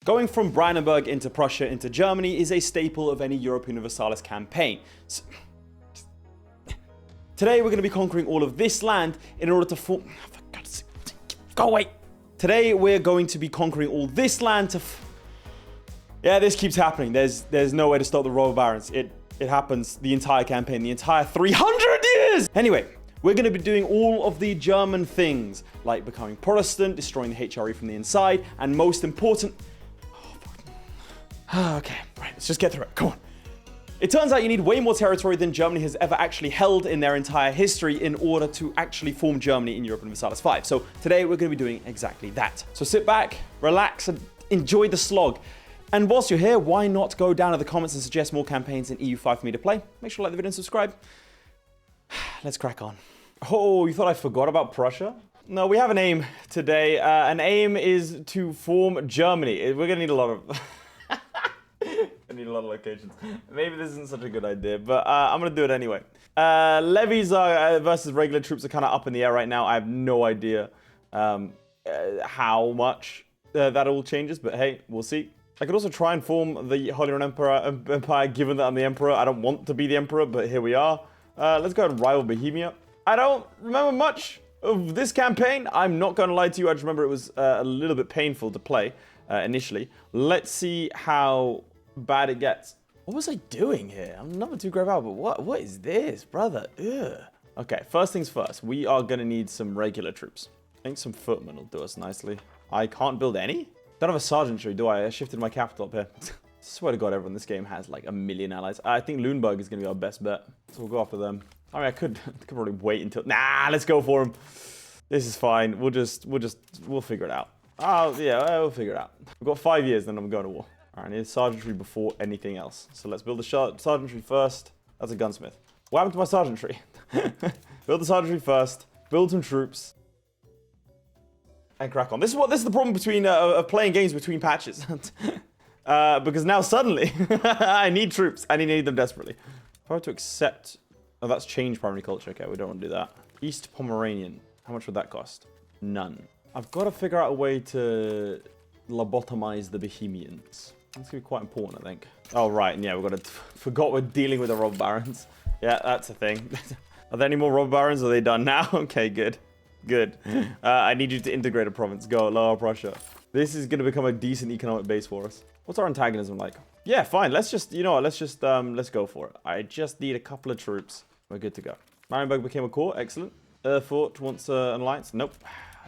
Going from Brandenburg into Prussia into Germany is a staple of any Europa Universalis campaign. So, today we're going to be conquering all of this land in order to form... Oh, for God's sake, go away! Today we're going to be conquering all this land to... Yeah, this keeps happening. There's no way to stop the robber barons. It happens the entire campaign, the entire 300 years! Anyway, we're going to be doing all of the German things, like becoming Protestant, destroying the HRE from the inside, and most important... Okay, right, let's just get through it. Come on. It turns out you need way more territory than Germany has ever actually held in their entire history in order to actually form Germany in Europa Universalis 5. So today we're going to be doing exactly that. So sit back, relax, and enjoy the slog. And whilst you're here, why not go down to the comments and suggest more campaigns in EU5 for me to play? Make sure to like the video and subscribe. Let's crack on. Oh, you thought I forgot about Prussia? No, we have an aim today. An aim is to form Germany. We're going to need a lot of... I need a lot of locations. Maybe this isn't such a good idea, but I'm going to do it anyway. Levies versus regular troops are kind of up in the air right now. I have no idea how much that all changes, but hey, we'll see. I could also try and form the Holy Roman Empire, given that I'm the Emperor. I don't want to be the Emperor, but here we are. Let's go and rival Bohemia. I don't remember much of this campaign. I'm not going to lie to you. I just remember it was a little bit painful to play initially. Let's see how bad it gets. What was I doing here? I'm not too grave out, but what is this, brother? Ugh. Okay, first things first. We are going to need some regular troops. I think some footmen will do us nicely. I can't build any? Don't have a sergeantry, do I? I shifted my capital up here. I swear to God, everyone in this game has like 1 million allies. I think Lüneburg is going to be our best bet. So we'll go after them. I mean, I could probably wait until... Nah, let's go for them. This is fine. We'll figure it out. Oh, yeah, we'll figure it out. We've got 5 years, then I'm going to war. All right, I need a sergeantry before anything else. So let's build the sergeantry first. That's a gunsmith. What happened to my sergeantry? Build the sergeantry first. Build some troops. And crack on. This is the problem between playing games between patches. Because now suddenly I need troops and I need them desperately. If I were to accept... Oh, that's changed primary culture. Okay, we don't want to do that. East Pomeranian. How much would that cost? None. I've got to figure out a way to lobotomize the Bohemians. That's going to be quite important, I think. Oh, right. And yeah, forgot we're dealing with the robber barons. Yeah, that's a thing. Are there any more robber barons? Are they done now? Okay, good. Good. I need you to integrate a province. Go, Lower Prussia. This is going to become a decent economic base for us. What's our antagonism like? Yeah, fine. Let's just, you know what? Let's go for it. I just need a couple of troops. We're good to go. Brandenburg became a core. Excellent. Erfurt wants an alliance. Nope.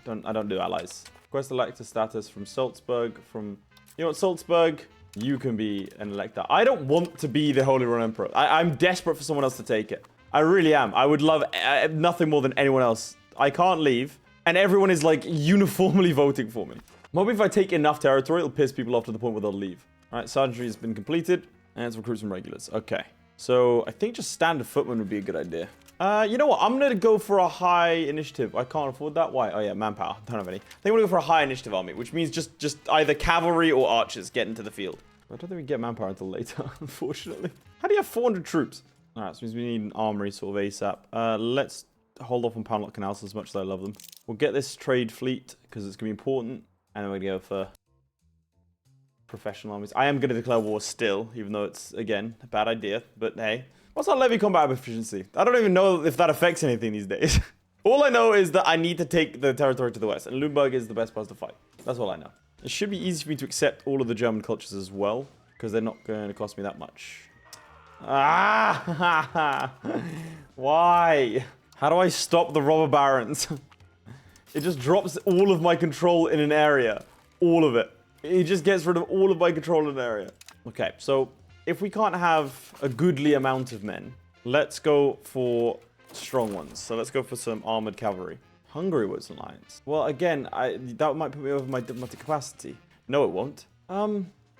I don't do allies. Request elector status from Salzburg. You know what, Salzburg? You can be an elector. I don't want to be the Holy Roman Emperor. I'm desperate for someone else to take it. I really am. I would love nothing more than anyone else. I can't leave, and everyone is like uniformly voting for me. Maybe if I take enough territory, it'll piss people off to the point where they'll leave. All right, sergeantry has been completed, and let's recruit some regulars. Okay, so I think just standard footmen would be a good idea. You know what? I'm gonna go for a high initiative. I can't afford that. Why? Oh yeah, manpower. Don't have any. I think I'm gonna go for a high initiative army, which means just either cavalry or archers get into the field. I don't think we get manpower until later, unfortunately. How do you have 400 troops? All right, so means we need an armory sort of ASAP. Let's hold off on Panlock canals as much as I love them. We'll get this trade fleet because it's going to be important. And then we're going to go for professional armies. I am going to declare war still, even though it's, again, a bad idea. But hey, what's our levy combat efficiency? I don't even know if that affects anything these days. All I know is that I need to take the territory to the west. And Lüneburg is the best place to fight. That's all I know. It should be easy for me to accept all of the German cultures as well. Because they're not going to cost me that much. Ah! Why? How do I stop the robber barons? It just drops all of my control in an area. All of it. It just gets rid of all of my control in an area. Okay, so if we can't have a goodly amount of men, let's go for strong ones. So let's go for some armored cavalry. Hungary was an alliance. Well, again, that might put me over my diplomatic capacity. No, it won't.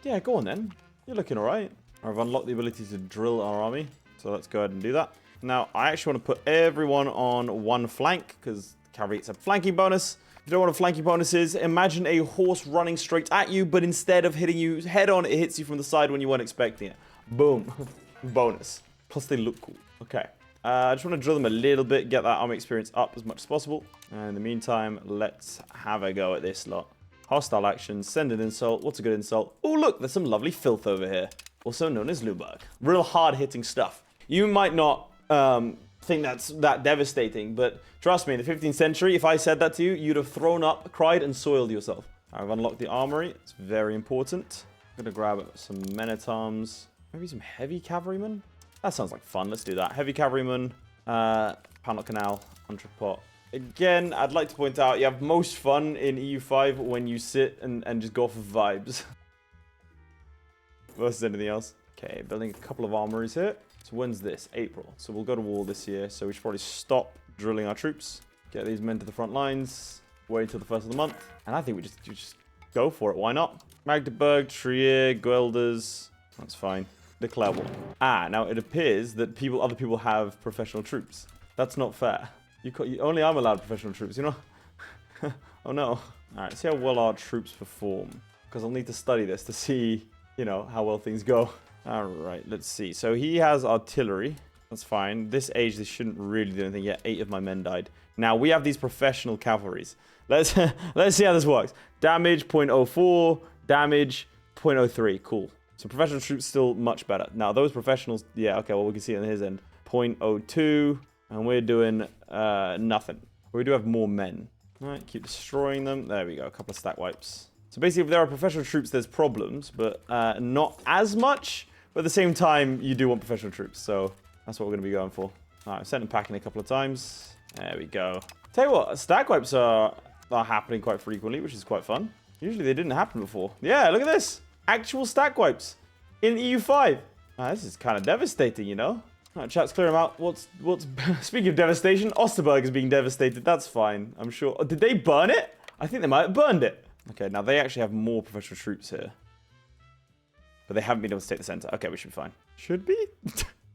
Yeah, go on then. You're looking all right. I've unlocked the ability to drill our army. So let's go ahead and do that. Now, I actually want to put everyone on one flank because cavalry gets a flanking bonus. If you don't know what a flanking bonus is, imagine a horse running straight at you, but instead of hitting you head on, it hits you from the side when you weren't expecting it. Boom. Bonus. Plus, they look cool. Okay. I just want to drill them a little bit, get that army experience up as much as possible. And in the meantime, let's have a go at this lot. Hostile action. Send an insult. What's a good insult? Oh, look, there's some lovely filth over here. Also known as Luberg. Real hard-hitting stuff. You might not think that's that devastating, but trust me, in the 15th century, if I said that to you, you'd have thrown up, cried, and soiled yourself. I've unlocked the armory. It's very important. I'm going to grab some men-at-arms. Maybe some heavy cavalrymen? That sounds like fun. Let's do that. Heavy cavalrymen, Panel Canal, Entrepot. Again, I'd like to point out, you have most fun in EU5 when you sit and just go for vibes. Versus anything else. Okay, building a couple of armories here. So when's this? April. So we'll go to war this year. So we should probably stop drilling our troops. Get these men to the front lines. Wait until the first of the month. And I think we just go for it. Why not? Magdeburg, Trier, Guelders. That's fine. Declare war. Now it appears that other people have professional troops. That's not fair. Only I'm allowed professional troops, you know? Oh no. All right, see how well our troops perform. Because I'll need to study this to see, you know, how well things go. All right, let's see. So he has artillery. That's fine. This age, this shouldn't really do anything yet. 8 of my men died. Now, we have these professional cavalries. Let's see how this works. Damage, 0.04. Damage, 0.03. Cool. So professional troops still much better. Now, those professionals, yeah, okay, well, we can see on his end. 0.02. And we're doing nothing. We do have more men. All right, keep destroying them. There we go, a couple of stack wipes. So basically, if there are professional troops, there's problems, but not as much. But at the same time, you do want professional troops, so that's what we're going to be going for. All right, I've sent them packing a couple of times. There we go. Tell you what, stack wipes are happening quite frequently, which is quite fun. Usually they didn't happen before. Yeah, look at this. Actual stack wipes in EU5. This is kind of devastating, you know? All right, chaps, clear them out. What's speaking of devastation, Osterberg is being devastated. That's fine, I'm sure. Oh, did they burn it? I think they might have burned it. Okay, now they actually have more professional troops here. But they haven't been able to take the center. Okay, we should be fine. Should be?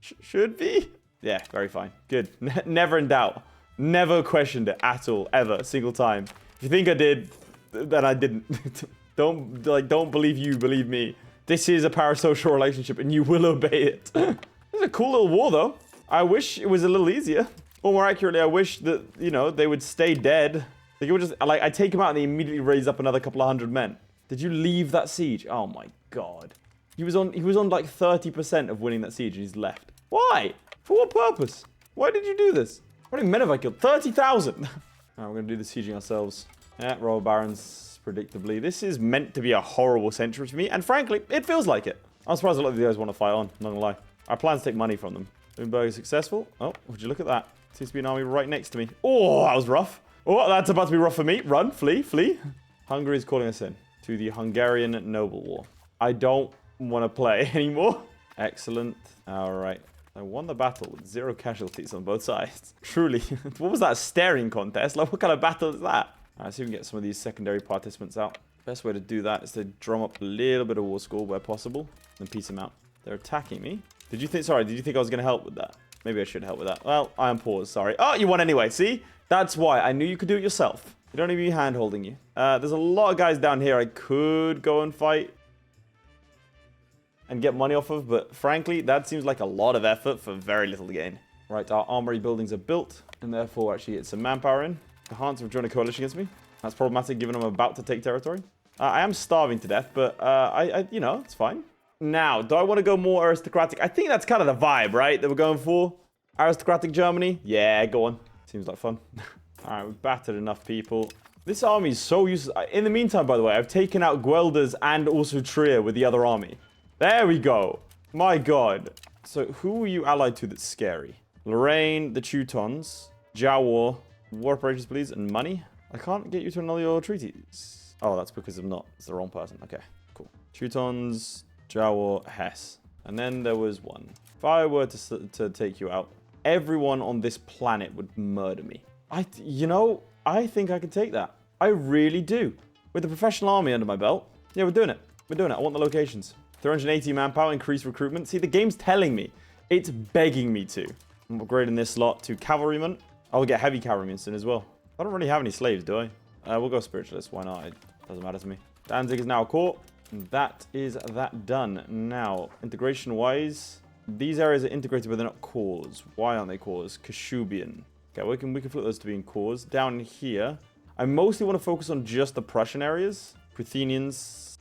Should be? Yeah, very fine. Good. Never in doubt. Never questioned it at all, ever, single time. If you think I did, then I didn't. Don't believe you, believe me. This is a parasocial relationship and you will obey it. It's a cool little war, though. I wish it was a little easier. Or more accurately, I wish that, you know, they would stay dead. They would just, like, I take them out and they immediately raise up another couple of hundred men. Did you leave that siege? Oh my god. He was on like 30% of winning that siege and he's left. Why? For what purpose? Why did you do this? How many men have I killed? 30,000! Alright, we're gonna do the sieging ourselves. Yeah, Royal Barons, predictably. This is meant to be a horrible century for me, and frankly, it feels like it. I'm surprised a lot of you guys want to fight on, not gonna lie. I plan to take money from them. Bloomberg is successful. Oh, would you look at that? Seems to be an army right next to me. Oh, that was rough. Oh, that's about to be rough for me. Run, flee, flee. Hungary is calling us in to the Hungarian Noble War. I don't want to play anymore. Excellent. All right. I won the battle with 0 casualties on both sides. Truly. What was that, a staring contest? Like, what kind of battle is that? All right, see if we can get some of these secondary participants out. Best way to do that is to drum up a little bit of war score where possible and piece them out. They're attacking me. Did you think I was going to help with that? Maybe I should help with that. Well, I am paused, sorry. Oh, you won anyway, see? That's why. I knew you could do it yourself. You don't need me hand-holding you. There's a lot of guys down here I could go and fight and get money off of, but frankly, that seems like a lot of effort for very little gain. Right, our armory buildings are built, and therefore actually get some manpower in. The Hans have joined a coalition against me. That's problematic given I'm about to take territory. I am starving to death, but you know, it's fine. Now, do I want to go more aristocratic? I think that's kind of the vibe, right, that we're going for. Aristocratic Germany? Yeah, go on. Seems like fun. All right, we've battered enough people. This army is so useless. In the meantime, by the way, I've taken out Guelders and also Trier with the other army. There we go. My god. So who are you allied to that's scary? Lorraine, the Teutons, Jawar, war operations, please, and money. I can't get you to annul your treaties. Oh, that's because I'm not. It's the wrong person. Okay, cool. Teutons, Jawar, Hesse. And then there was one. If I were to take you out, everyone on this planet would murder me. You know, I think I could take that. I really do. With a professional army under my belt. Yeah, we're doing it. We're doing it. I want the locations. 380 manpower, increased recruitment. See, the game's telling me. It's begging me to. I'm upgrading this lot to cavalrymen. I'll get heavy cavalrymen soon as well. I don't really have any slaves, do I? We'll go spiritualist. Why not? It doesn't matter to me. Danzig is now a court. That is that done. Now, integration-wise, these areas are integrated, but they're not cores. Why aren't they cores? Kashubian. Okay, we can flip those to being cores. Down here, I mostly want to focus on just the Prussian areas. Ruthenians.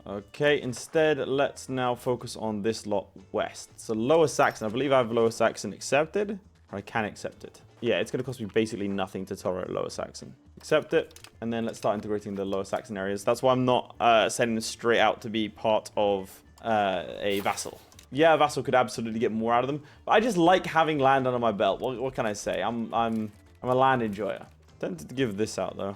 Okay, instead, let's now focus on this lot west. So Lower Saxon, I believe I have Lower Saxon accepted, or I can accept it. Yeah, it's going to cost me basically nothing to tolerate Lower Saxon. Accept it, and then let's start integrating the Lower Saxon areas. That's why I'm not sending them straight out to be part of a vassal. Yeah, a vassal could absolutely get more out of them, but I just like having land under my belt. What can I say? I'm a land enjoyer. Tempted to give this out, though.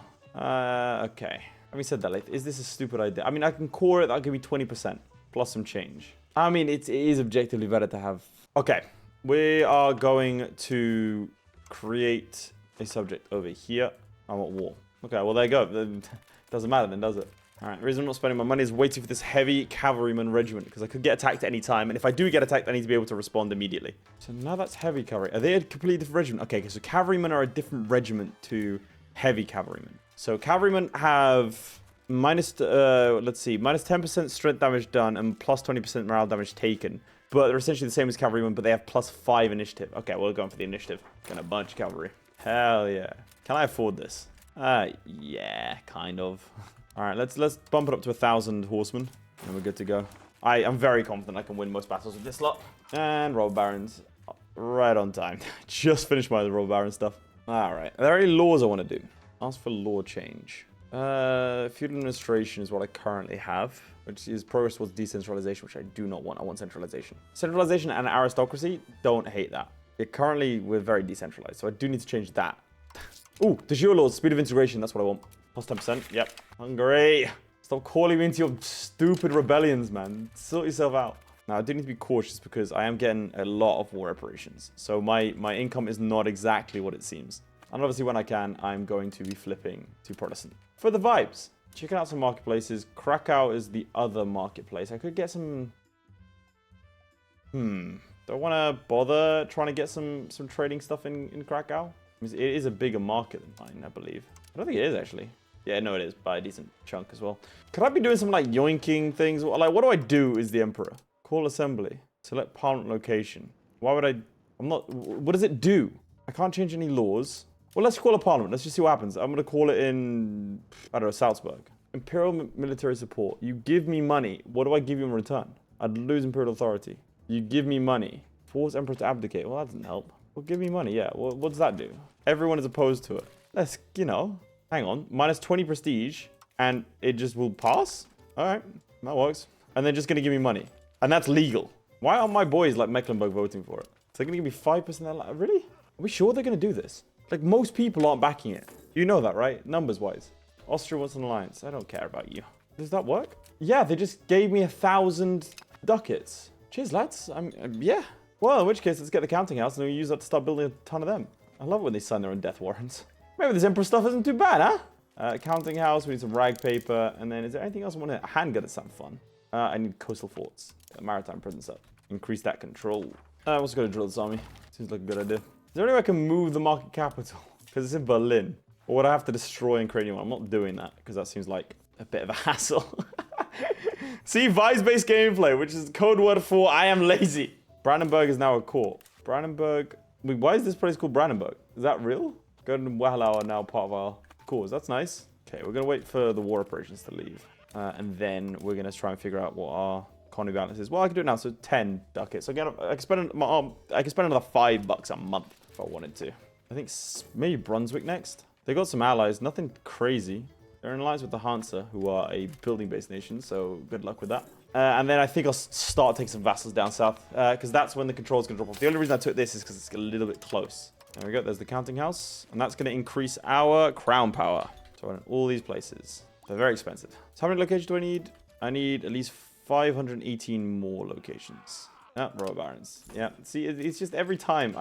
Okay. Having said that, Laith, is this a stupid idea? I mean, I can core it. That'll give me 20% plus some change. I mean, it is objectively better to have... Okay. We are going to create a subject over here. I want war. Okay, well, there you go. It doesn't matter then, does it? All right, the reason I'm not spending my money is waiting for this heavy cavalryman regiment, because I could get attacked at any time, and if I do get attacked, I need to be able to respond immediately. So now that's heavy cavalry. Are they a completely different regiment? Okay, so cavalrymen are a different regiment to heavy cavalrymen. So cavalrymen have minus, let's see, minus 10% strength damage done and plus 20% morale damage taken. But they're essentially the same as cavalrymen, but they have plus 5 initiative. Okay, we're going for the initiative. Gonna bunch cavalry. Hell yeah. Can I afford this? Yeah, kind of. All right, let's bump it up to 1,000 horsemen, and we're good to go. I'm very confident I can win most battles with this lot. And Royal Barons, right on time. Just finished my Royal Baron stuff. All right, are there any laws I want to do? Ask for law change. Feudal administration is what I currently have, which is progress towards decentralization, which I do not want. I want centralization. Centralization and aristocracy, don't hate that. Currently, we're very decentralized, so I do need to change that. Ooh, de jure laws, speed of integration, that's what I want. Plus 10%, yep. Hungary. Stop calling me into your stupid rebellions, man. Sort yourself out. Now, I do need to be cautious because I am getting a lot of war reparations. So my income is not exactly what it seems. And obviously, when I can, I'm going to be flipping to Protestant. For the vibes, checking out some marketplaces. Krakow is the other marketplace. I could get some... Do I want to bother trying to get some trading stuff in Krakow? It is a bigger market than mine, I believe. I don't think it is, actually. Yeah, no, it is, by a decent chunk as well. Could I be doing some, like, yoinking things? Like, what do I do as the Emperor? Call assembly. Select parliament location. Why would I... I'm not... What does it do? I can't change any laws. Well, let's call a parliament. Let's just see what happens. I'm going to call it in... I don't know, Salzburg. Imperial military support. You give me money. What do I give you in return? I'd lose imperial authority. You give me money. Force Emperor to abdicate. Well, that doesn't help. Well, give me money, yeah. Well, what does that do? Everyone is opposed to it. Let's, you know... Hang on, minus 20 prestige, and it just will pass? All right, that works. And they're just going to give me money. And that's legal. Why aren't my boys like Mecklenburg voting for it? So they're going to give me 5%? Really? Are we sure they're going to do this? Like, most people aren't backing it. You know that, right? Numbers-wise. Austria wants an alliance. I don't care about you. Does that work? Yeah, they just gave me 1,000 ducats. Cheers, lads. Yeah. Well, in which case, let's get the counting house, and we'll use that to start building a ton of them. I love it when they sign their own death warrants. Maybe this Emperor stuff isn't too bad, huh? Counting house, we need some rag paper, and then is there anything else I want to... Handgun is something fun. I need coastal forts. Get a maritime presence up. Increase that control. I'm also going to drill this army. Seems like a good idea. Is there any way I can move the market capital? Because it's in Berlin. Or would I have to destroy and create a new one? I'm not doing that, because that seems like a bit of a hassle. See, vibes-based gameplay, which is code word for I am lazy. Brandenburg is now a court. Brandenburg... Wait, why is this place called Brandenburg? Is that real? Gordon and Wahlau are now part of our cause. That's nice. Okay, we're going to wait for the war operations to leave. And then we're going to try and figure out what our economy balance is. Well, I can do it now. So 10 ducats. Again, I can spend another $5 a month if I wanted to. I think maybe Brunswick next. They got some allies. Nothing crazy. They're in alliance with the Hansa, who are a building-based nation. So good luck with that. And then I think I'll start taking some vassals down south. Because that's when the control is going to drop off. The only reason I took this is because it's a little bit close. There we go, there's the counting house. And that's going to increase our crown power. So in all these places. They're very expensive. So how many locations do I need? I need at least 518 more locations. Ah, Royal Barons. Yeah, see, it's just every time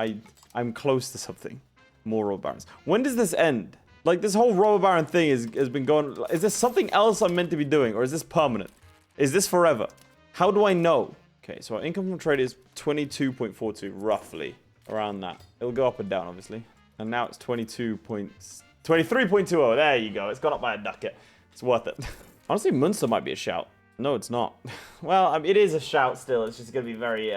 I'm close to something. More Royal Barons. When does this end? Like, this whole Royal Baron thing has been going... Is there something else I'm meant to be doing? Or is this permanent? Is this forever? How do I know? Okay, so our income from trade is 22.42, roughly. Around that. It'll go up and down, obviously. And now it's 23.20. There you go. It's gone up by a ducat. It's worth it. Honestly, Munster might be a shout. No, it's not. Well, I mean, it is a shout still. It's just going to be very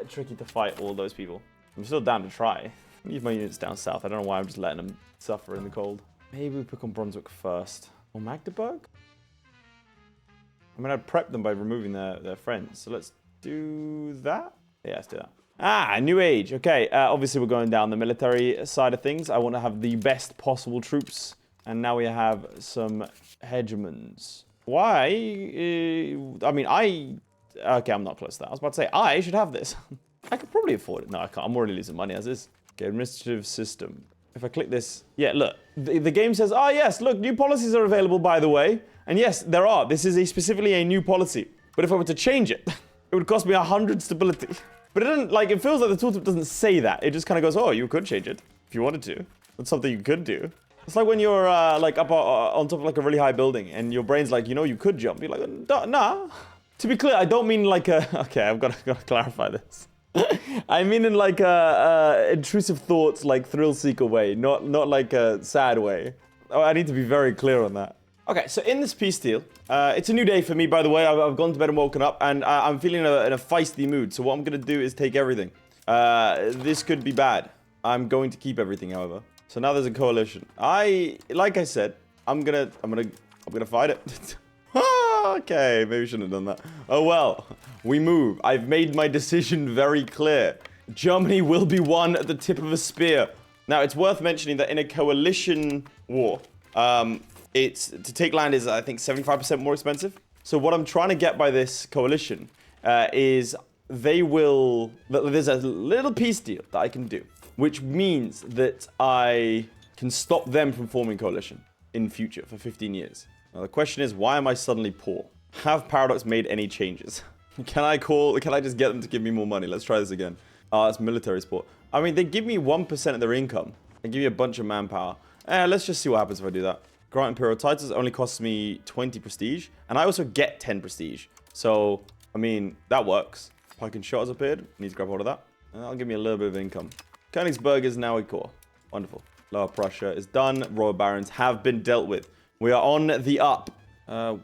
tricky to fight all those people. I'm still down to try. Leave my units down south. I don't know why I'm just letting them suffer in the cold. Maybe we pick on Brunswick first. Or Magdeburg? I mean, I'd prep them by removing their friends. So let's do that. Yeah, let's do that. Ah, New Age. Okay, obviously we're going down the military side of things. I want to have the best possible troops. And now we have some hegemons. Why? I mean, okay, I'm not close to that. I was about to say, I should have this. I could probably afford it. No, I can't. I'm already losing money as is. Okay, administrative system. If I click this, yeah, look. The game says, oh, yes, look, new policies are available, by the way. And yes, there are. This is specifically a new policy. But if I were to change it, it would cost me 100 stability. But it doesn't, like, it feels like the tooltip doesn't say that. It just kind of goes, oh, you could change it if you wanted to. That's something you could do. It's like when you're, like, up on top of, like, a really high building, and your brain's like, you know, you could jump. You're like, nah. To be clear, I don't mean, like, okay, I've got to clarify this. I mean in, like, a intrusive thoughts, like, thrill-seeker way, not like a sad way. Oh, I need to be very clear on that. Okay, so in this peace deal, it's a new day for me, by the way. I've gone to bed and woken up, and I'm feeling in a feisty mood. So what I'm going to do is take everything. This could be bad. I'm going to keep everything, however. So now there's a coalition. Like I said, I'm gonna fight it. Okay, maybe shouldn't have done that. Oh well, we move. I've made my decision very clear. Germany will be won at the tip of a spear. Now, it's worth mentioning that in a coalition war, to take land is, I think, 75% more expensive. So what I'm trying to get by this coalition is there's a little peace deal that I can do, which means that I can stop them from forming coalition in future for 15 years. Now, the question is, why am I suddenly poor? Have Paradox made any changes? Can I just get them to give me more money? Let's try this again. It's military support. I mean, they give me 1% of their income. They give me a bunch of manpower. Let's just see what happens if I do that. Grant Imperial titles only costs me 20 prestige. And I also get 10 prestige. So, I mean, that works. Pike and shot has appeared. Need to grab hold of that. And that'll give me a little bit of income. Königsberg is now a core. Wonderful. Lower Prussia is done. Royal Barons have been dealt with. We are on the up.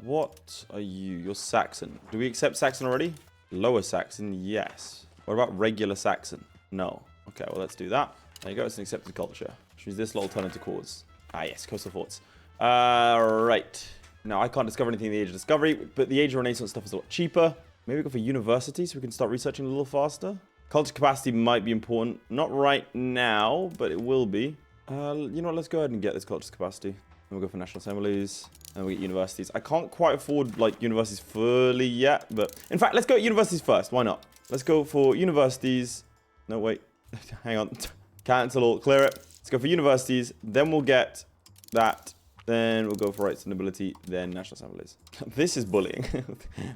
What are you? You're Saxon. Do we accept Saxon already? Lower Saxon, yes. What about regular Saxon? No. Okay, well, let's do that. There you go. It's an accepted culture. Choose this little turn into cause. Ah, yes. Coastal forts. Right. Now, I can't discover anything in the Age of Discovery, but the Age of Renaissance stuff is a lot cheaper. Maybe go for university so we can start researching a little faster. Culture capacity might be important. Not right now, but it will be. You know what? Let's go ahead and get this culture capacity. Then we'll go for national assemblies. And we get universities. I can't quite afford, like, universities fully yet, but... In fact, let's go at universities first. Why not? Let's go for universities. No, wait. Hang on. Cancel or clear it. Let's go for universities. Then we'll get that. Then we'll go for rights and nobility. Then national assemblies. This is bullying.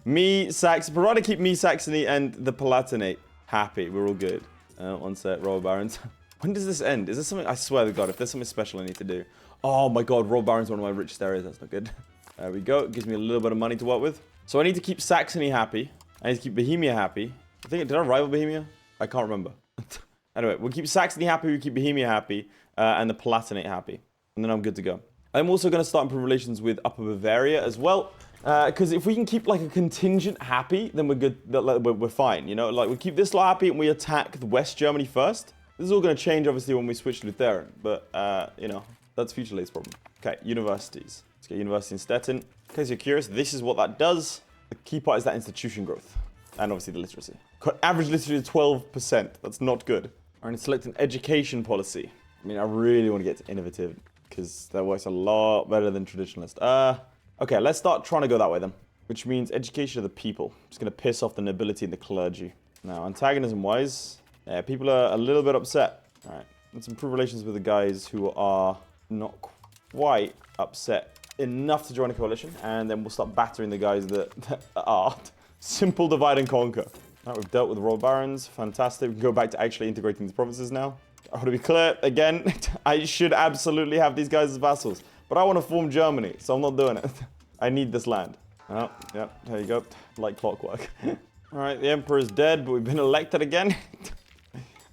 Me, Saxony. Provided keep me, Saxony, and the Palatinate happy. We're all good. One set. Royal Barons. When does this end? Is there something... I swear to God, if there's something special I need to do... Oh my God, Royal Baron's one of my richest areas. That's not good. There we go. It gives me a little bit of money to work with. So I need to keep Saxony happy. I need to keep Bohemia happy. Did I rival Bohemia? I can't remember. Anyway, we'll keep Saxony happy, we'll keep Bohemia happy, and the Palatinate happy. And then I'm good to go. I'm also going to start improving relations with Upper Bavaria as well. Because if we can keep like a contingent happy, then we're good. We're fine, you know? Like we keep this lot happy and we attack the West Germany first. This is all going to change, obviously, when we switch to Lutheran. But, you know, that's future Laith's problem. Okay, universities. Let's get university in Stettin. In case you're curious, this is what that does. The key part is that institution growth. And obviously the literacy. Average literacy is 12%. That's not good. I'm going to select an education policy. I mean, I really want to get to innovative because that works a lot better than traditionalist. Okay, let's start trying to go that way then. Which means education of the people. Just going to piss off the nobility and the clergy. Now, antagonism-wise... Yeah, people are a little bit upset. All right, let's improve relations with the guys who are not quite upset enough to join a coalition, and then we'll start battering the guys that are. Simple divide and conquer. All right, we've dealt with Royal Barons. Fantastic. We can go back to actually integrating these provinces now. I want to be clear, again, I should absolutely have these guys as vassals, but I want to form Germany, so I'm not doing it. I need this land. Oh, yeah, there you go. Like clockwork. All right, the Emperor's dead, but we've been elected again.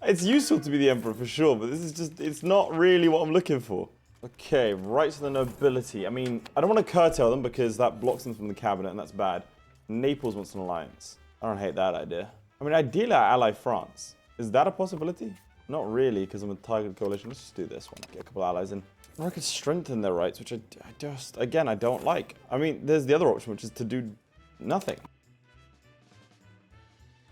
It's useful to be the Emperor for sure, but this is just, it's not really what I'm looking for. Okay, rights of the nobility. I mean, I don't want to curtail them because that blocks them from the cabinet and that's bad. Naples wants an alliance. I don't hate that idea. I mean, ideally I ally France. Is that a possibility? Not really, because I'm a targeted coalition. Let's just do this one. Get a couple allies in. Or I could strengthen their rights, which I just, again, I don't like. I mean, there's the other option, which is to do nothing.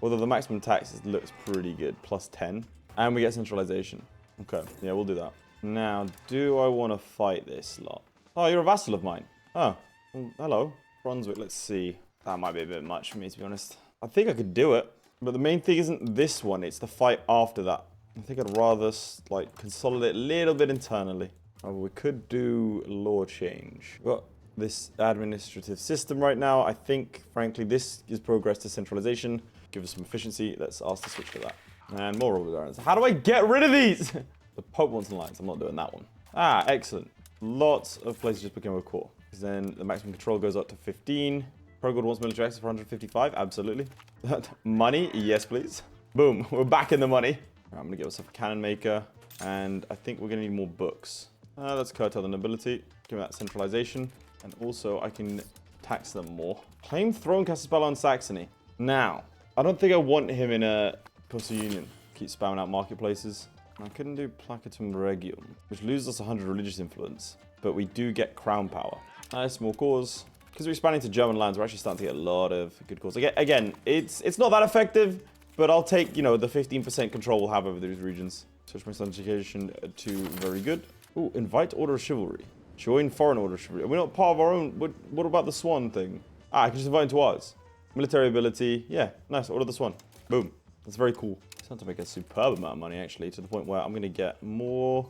Although the maximum tax looks pretty good, plus 10. And we get centralization. Okay, yeah, we'll do that. Now, do I want to fight this lot? Oh, you're a vassal of mine. Oh, well, hello. Brunswick, let's see. That might be a bit much for me, to be honest. I think I could do it. But the main thing isn't this one, it's the fight after that. I think I'd rather, like, consolidate a little bit internally. Oh, we could do law change. We've got this administrative system right now. I think, frankly, this is progress to centralization. Give us some efficiency. Let's ask to switch to that. And more rule barons. How do I get rid of these? The Pope wants an alliance. I'm not doing that one. Ah, excellent. Lots of places just became a core. Because then the maximum control goes up to 15. Progod wants military access for 155. Absolutely. Money? Yes, please. Boom. We're back in the money. Right, I'm going to get myself a cannon maker. And I think we're going to need more books. Let's curtail the nobility. Give me that centralization. And also, I can tax them more. Claim throne Casaspella on Saxony. Now, I don't think I want him in a coastal union. Keep spamming out marketplaces. I couldn't do Placatum Regium, which loses us 100 religious influence. But we do get crown power. Nice, more cause. Because we're expanding to German lands, we're actually starting to get a lot of good cause. Again, it's not that effective, but I'll take, you know, the 15% control we'll have over these regions. Switch my education to very good. Ooh, invite Order of Chivalry. Join Foreign Order of Chivalry. Are we not part of our own? What about the Swan thing? Ah, I can just invite into ours. Military ability. Yeah, nice. Order the Swan. Boom. That's very cool. It's not to make a superb amount of money, actually, to the point where I'm going to get more...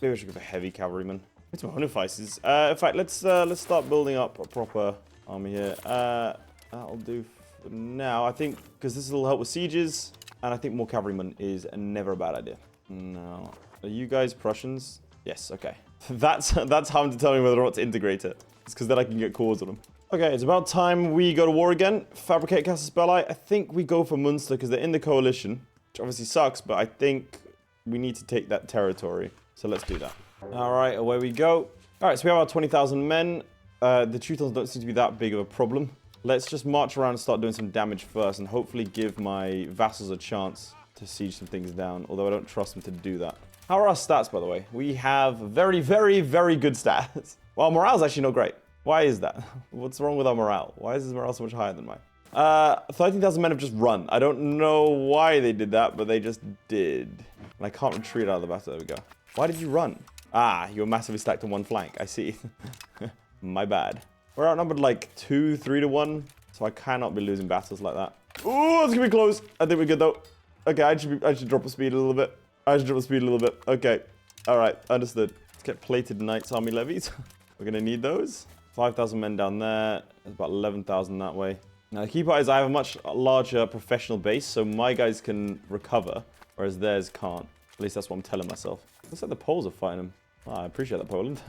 Maybe I should go for heavy cavalrymen. It's my unifices. In fact, let's start building up a proper army here. That'll do for now. I think, because this will help with sieges, and I think more cavalrymen is never a bad idea. No. Are you guys Prussians? Yes, okay. That's how I'm determining whether or not to integrate it. It's because then I can get cores on them. Okay, it's about time we go to war again. Fabricate Casaspella. I think we go for Munster because they're in the coalition, which obviously sucks, but I think we need to take that territory. So let's do that. All right, away we go. All right, so we have our 20,000 men. The Teutons don't seem to be that big of a problem. Let's just march around and start doing some damage first and hopefully give my vassals a chance to siege some things down, although I don't trust them to do that. How are our stats, by the way? We have very, very, very good stats. Well, morale's actually not great. Why is that? What's wrong with our morale? Why is his morale so much higher than mine? 13,000 men have just run. I don't know why they did that, but they just did. And I can't retreat out of the battle. There we go. Why did you run? Ah, you're massively stacked on one flank. I see. My bad. We're outnumbered like 2-3 to 1, so I cannot be losing battles like that. Ooh, it's gonna be close. I think we're good though. Okay, I should drop the speed a little bit. Okay. All right, understood. Let's get plated knights army levies. We're gonna need those. 5,000 men down there. There's about 11,000 that way. Now the key part is I have a much larger professional base, so my guys can recover, whereas theirs can't. At least that's what I'm telling myself. Looks like the Poles are fighting them. Oh, I appreciate that, Poland.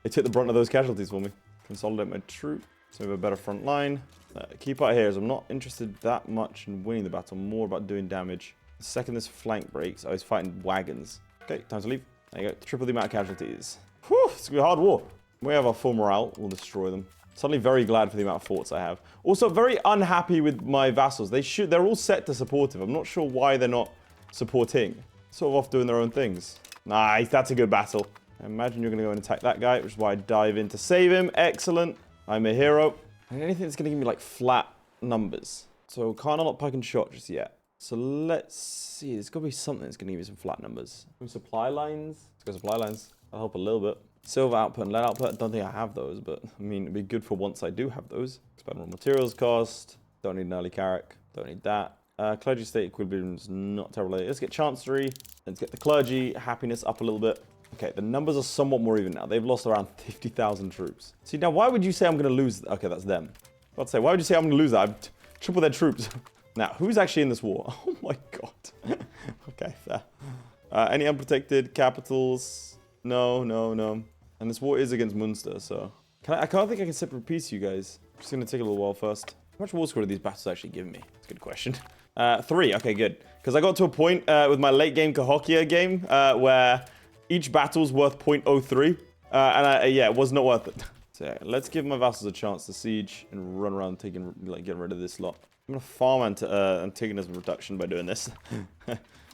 They took the brunt of those casualties for me. Consolidate my troops. So we have a better front line. The key part here is I'm not interested that much in winning the battle, more about doing damage. The second this flank breaks, I was fighting wagons. Okay, time to leave. There you go. Triple the amount of casualties. Whew, it's gonna be a hard war. When we have our full morale, we'll destroy them. Suddenly very glad for the amount of forts I have. Also, very unhappy with my vassals. They're all set to supportive. I'm not sure why they're not supporting. Sort of off doing their own things. Nice, that's a good battle. I imagine you're going to go and attack that guy, which is why I dive in to save him. Excellent. I'm a hero. And anything that's going to give me, like, flat numbers. So, can't unlock pike and shot just yet. So, let's see. There's got to be something that's going to give me some flat numbers. Some supply lines. Let's go supply lines. That'll help a little bit. Silver output and lead output. I don't think I have those, but, I mean, it'd be good for once I do have those. Expand raw materials cost. Don't need an early carrack. Don't need that. Clergy state equilibrium is not terrible. Let's get chancery. Let's get the clergy happiness up a little bit. Okay, the numbers are somewhat more even now. They've lost around 50,000 troops. See, now why would you say I'm going to lose? Okay, that's them. I'd say, why would you say I'm going to lose that? I've tripled their troops. Now, who's actually in this war? Oh my god. Okay, fair. Any unprotected capitals? No. And this war is against Munster, so... I can't think I can separate peace, you guys. Just going to take a little while first. How much war score do these battles actually give me? That's a good question. 3. Okay, good. Because I got to a point with my late game Cahokia game where each battle's worth 0.03. Yeah, it was not worth it. So yeah, let's give my vassals a chance to siege and run around taking, like, getting rid of this lot. I'm gonna farm Antigonus reduction by doing this.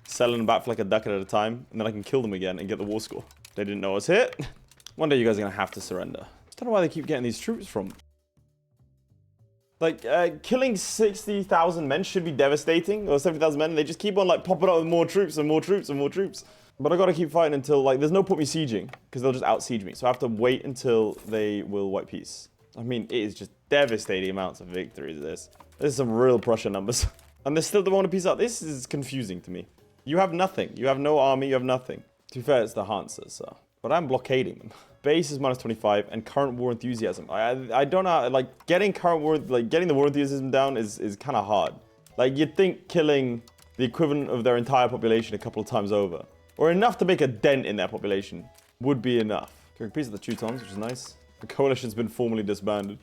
Selling them back for like a ducat at a time, and then I can kill them again and get the war score. They didn't know I was hit. One day you guys are gonna have to surrender. I don't know why they keep getting these troops from. Like, killing 60,000 men should be devastating, or 70,000 men, and they just keep on, like, popping up with more troops and more troops and more troops. But I gotta keep fighting until, like, there's no point me sieging, because they'll just out-siege me. So I have to wait until they will wipe peace. I mean, it is just devastating amounts of victories, this. This is some real Prussia numbers. And they still don't want to peace out. This is confusing to me. You have nothing. You have no army, you have nothing. To be fair, it's the Hansers, so. But I'm blockading them. Base is minus 25, and current war enthusiasm. I don't know, like, getting the war enthusiasm down is kind of hard. Like, you'd think killing the equivalent of their entire population a couple of times over, or enough to make a dent in their population, would be enough. Okay, peace of the Teutons, which is nice. The coalition's been formally disbanded.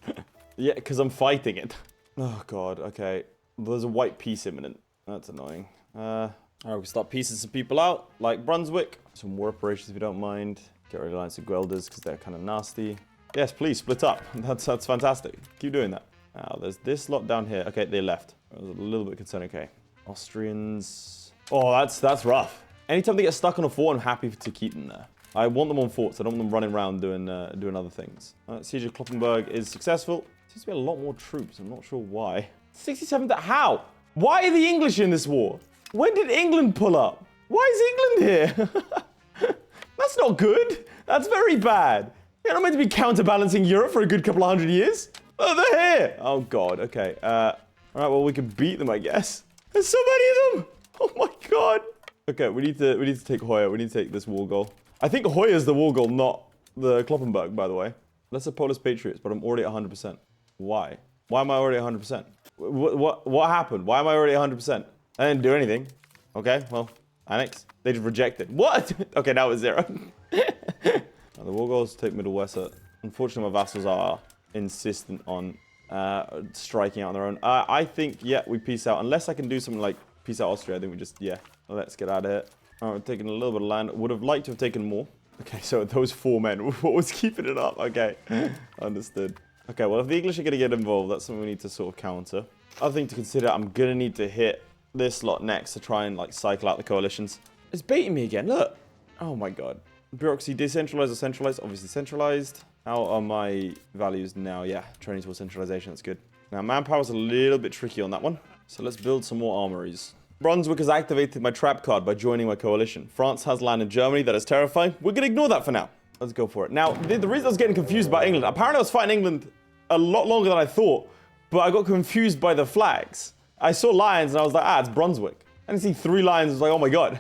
Yeah, because I'm fighting it. Oh, God, okay. There's a white peace imminent. That's annoying. Alright, we can start piecing some people out, like Brunswick. Some war operations if you don't mind. Get rid of Alliance of Guelders because they're kind of nasty. Yes, please, split up. That's fantastic. Keep doing that. Now, there's this lot down here. Okay, they left. I was a little bit concerned. Okay. Austrians. Oh, that's rough. Anytime they get stuck on a fort, I'm happy to keep them there. I want them on forts. I don't want them running around doing other things. Siege of Kloppenburg is successful. Seems to be a lot more troops. I'm not sure why. 67th. How? Why are the English in this war? When did England pull up? Why is England here? That's not good. That's very bad. You're not meant to be counterbalancing Europe for a good couple of 100 years. Oh, they're here. Oh, God. Okay. All right, well, we can beat them, I guess. There's so many of them. Oh, my God. Okay, we need to take Hoya. We need to take this war goal. I think Hoya's the war goal, not the Kloppenburg, by the way. Let's say Polish Patriots, but I'm already at 100%. Why? Why am I already at 100%? What happened? Why am I already at 100%? I didn't do anything. Okay, well, annex. They just rejected. What? Okay, now it's 0. The war goals take Middle Wesser. Unfortunately, my vassals are insistent on striking out on their own. I think, yeah, we peace out. Unless I can do something like peace out Austria, I think we just, yeah, let's get out of here. All right, we're taking a little bit of land. Would have liked to have taken more. Okay, so those 4 men, what was keeping it up? Okay, understood. Okay, well, if the English are going to get involved, that's something we need to sort of counter. Other thing to consider, I'm going to need to hit this lot next to try and, like, cycle out the coalitions. It's baiting me again, look. Oh, my God. Bureaucracy, decentralized or centralized? Obviously centralized. How are my values now? Yeah, training towards centralization, that's good. Now, manpower's a little bit tricky on that one. So let's build some more armories. Brunswick has activated my trap card by joining my coalition. France has land in Germany. That is terrifying. We're going to ignore that for now. Let's go for it. Now, the reason I was getting confused about England, apparently I was fighting England a lot longer than I thought, but I got confused by the flags. I saw lions and I was like, it's Brunswick. I didn't see 3 lions. I was like, oh my God,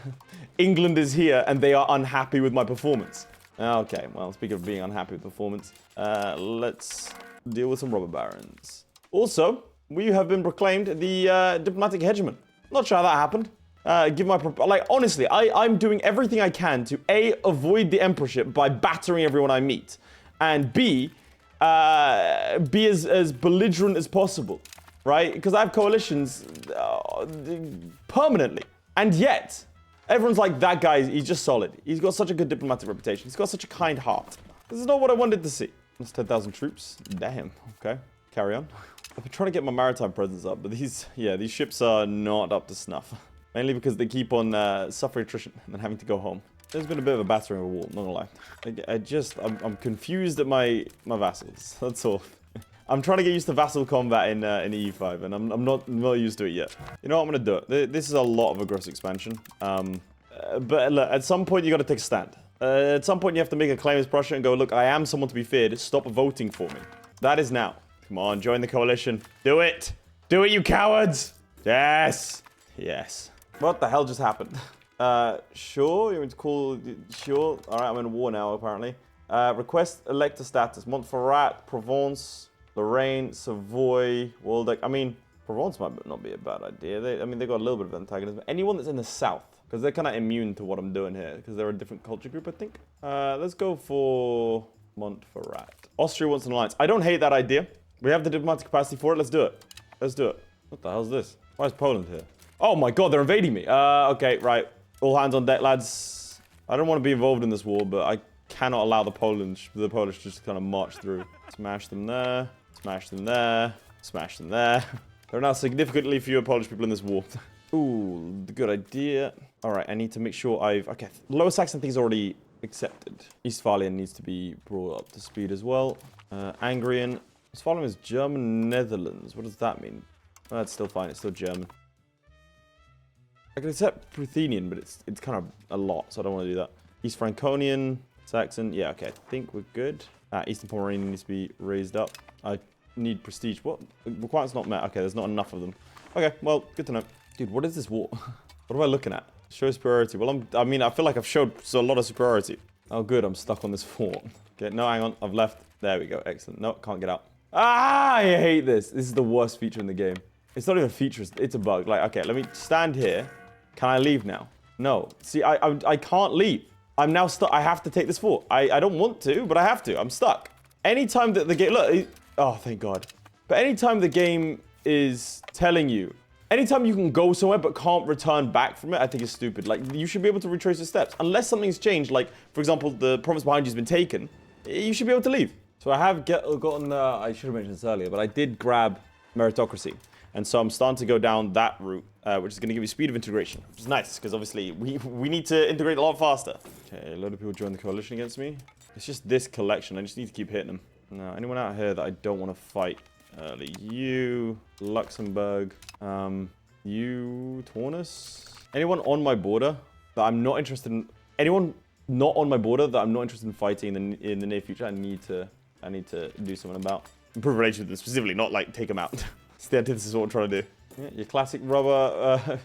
England is here and they are unhappy with my performance. Okay, well, speaking of being unhappy with performance, let's deal with some robber barons. Also, we have been proclaimed the diplomatic hegemon. Not sure how that happened. Honestly, I'm doing everything I can to A, avoid the emperorship by battering everyone I meet, and B, be as belligerent as possible, right? Because I have coalitions permanently. And yet, everyone's like, that guy, he's just solid. He's got such a good diplomatic reputation. He's got such a kind heart. This is not what I wanted to see. That's 10,000 troops. Damn. Okay, carry on. I've been trying to get my maritime presence up, but these ships are not up to snuff. Mainly because they keep on suffering attrition and then having to go home. There's been a bit of a battering of a wall, not gonna lie. I'm confused at my vassals, that's all. I'm trying to get used to vassal combat in EU5, and I'm not used to it yet. You know what, I'm gonna do it. This is a lot of aggressive expansion. But look, at some point you gotta take a stand. At some point you have to make a claim as Prussia and go, look, I am someone to be feared, stop voting for me. That is now. Come on, join the coalition. Do it! Do it, you cowards! Yes! Yes. What the hell just happened? Sure, you're going to call... Sure. Alright, I'm in war now, apparently. Request elector status. Montferrat, Provence, Lorraine, Savoy, Waldeck. I mean, Provence might not be a bad idea. They got a little bit of antagonism. Anyone that's in the south, because they're kind of immune to what I'm doing here, because they're a different culture group, I think. Let's go for Montferrat. Austria wants an alliance. I don't hate that idea. We have the diplomatic capacity for it. Let's do it. Let's do it. What the hell's this? Why is Poland here? Oh my God, they're invading me. Okay, right. All hands on deck, lads. I don't want to be involved in this war, but cannot allow the Polish to just kind of march through. Smash them there. Smash them there. Smash them there. There are now significantly fewer Polish people in this war. Ooh, good idea. All right, I need to make sure okay, Lower Saxon thing's already accepted. Eastphalian needs to be brought up to speed as well. Angrian. Eastphalian is German Netherlands. What does that mean? Oh, that's still fine. It's still German. I can accept Ruthenian, but it's kind of a lot, so I don't want to do that. East Franconian, Saxon. Yeah, okay. I think we're good. Eastern Pomeranian needs to be raised up. I need prestige. What? Requirements not met. Okay, there's not enough of them. Okay, well, good to know. Dude, what is this war? What am I looking at? Show superiority. Well, I mean, I feel like I've showed a lot of superiority. Oh, good. I'm stuck on this fort. Okay, no, hang on. I've left. There we go. Excellent. No, can't get out. Ah, I hate this. This is the worst feature in the game. It's not even a feature. It's a bug. Like, okay, let me stand here. Can I leave now? No. See, I can't leave. I'm now stuck. I have to take this fort. I don't want to, but I have to. I'm stuck. Anytime that the game... Look. Oh, thank God. But anytime the game is telling you... Anytime you can go somewhere but can't return back from it, I think it's stupid. Like, you should be able to retrace your steps. Unless something's changed, like, for example, the province behind you has been taken, you should be able to leave. So I have gotten... I should have mentioned this earlier, but I did grab meritocracy. And so I'm starting to go down that route, which is going to give you speed of integration, which is nice, because obviously we need to integrate a lot faster. Okay, a lot of people joined the coalition against me. It's just this collection. I just need to keep hitting them. Now, anyone out here that I don't want to fight early? You, Luxembourg, you, Taunus. Anyone on my border that I'm not interested in? Anyone not on my border that I'm not interested in fighting in the near future? I need to do something about. Improve relations with them specifically, not like take them out. It's the antithesis of what I'm trying to do. Yeah, your classic rubber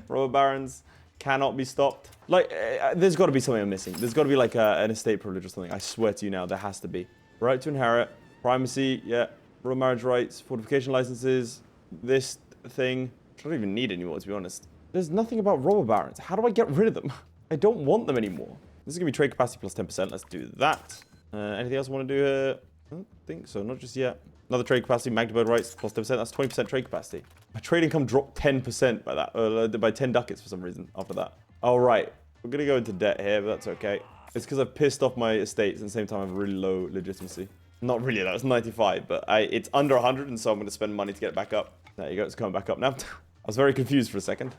barons cannot be stopped. Like, there's got to be something I'm missing. There's got to be like an estate privilege or something. I swear to you now, there has to be. Right to inherit, primacy, yeah, royal marriage rights, fortification licenses, this thing. I don't even need anymore, to be honest. There's nothing about robber barons. How do I get rid of them? I don't want them anymore. This is going to be trade capacity plus 10%. Let's do that. Anything else I want to do here? I don't think so. Not just yet. Another trade capacity, Magdeburg rights plus 10%. That's 20% trade capacity. My trade income dropped 10% by that. By 10 ducats for some reason after that. All right. We're going to go into debt here, but that's okay. It's because I've pissed off my estates and at the same time I have really low legitimacy. Not really, that was 95, but it's under 100, and so I'm going to spend money to get it back up. There you go, it's coming back up now. I was very confused for a second.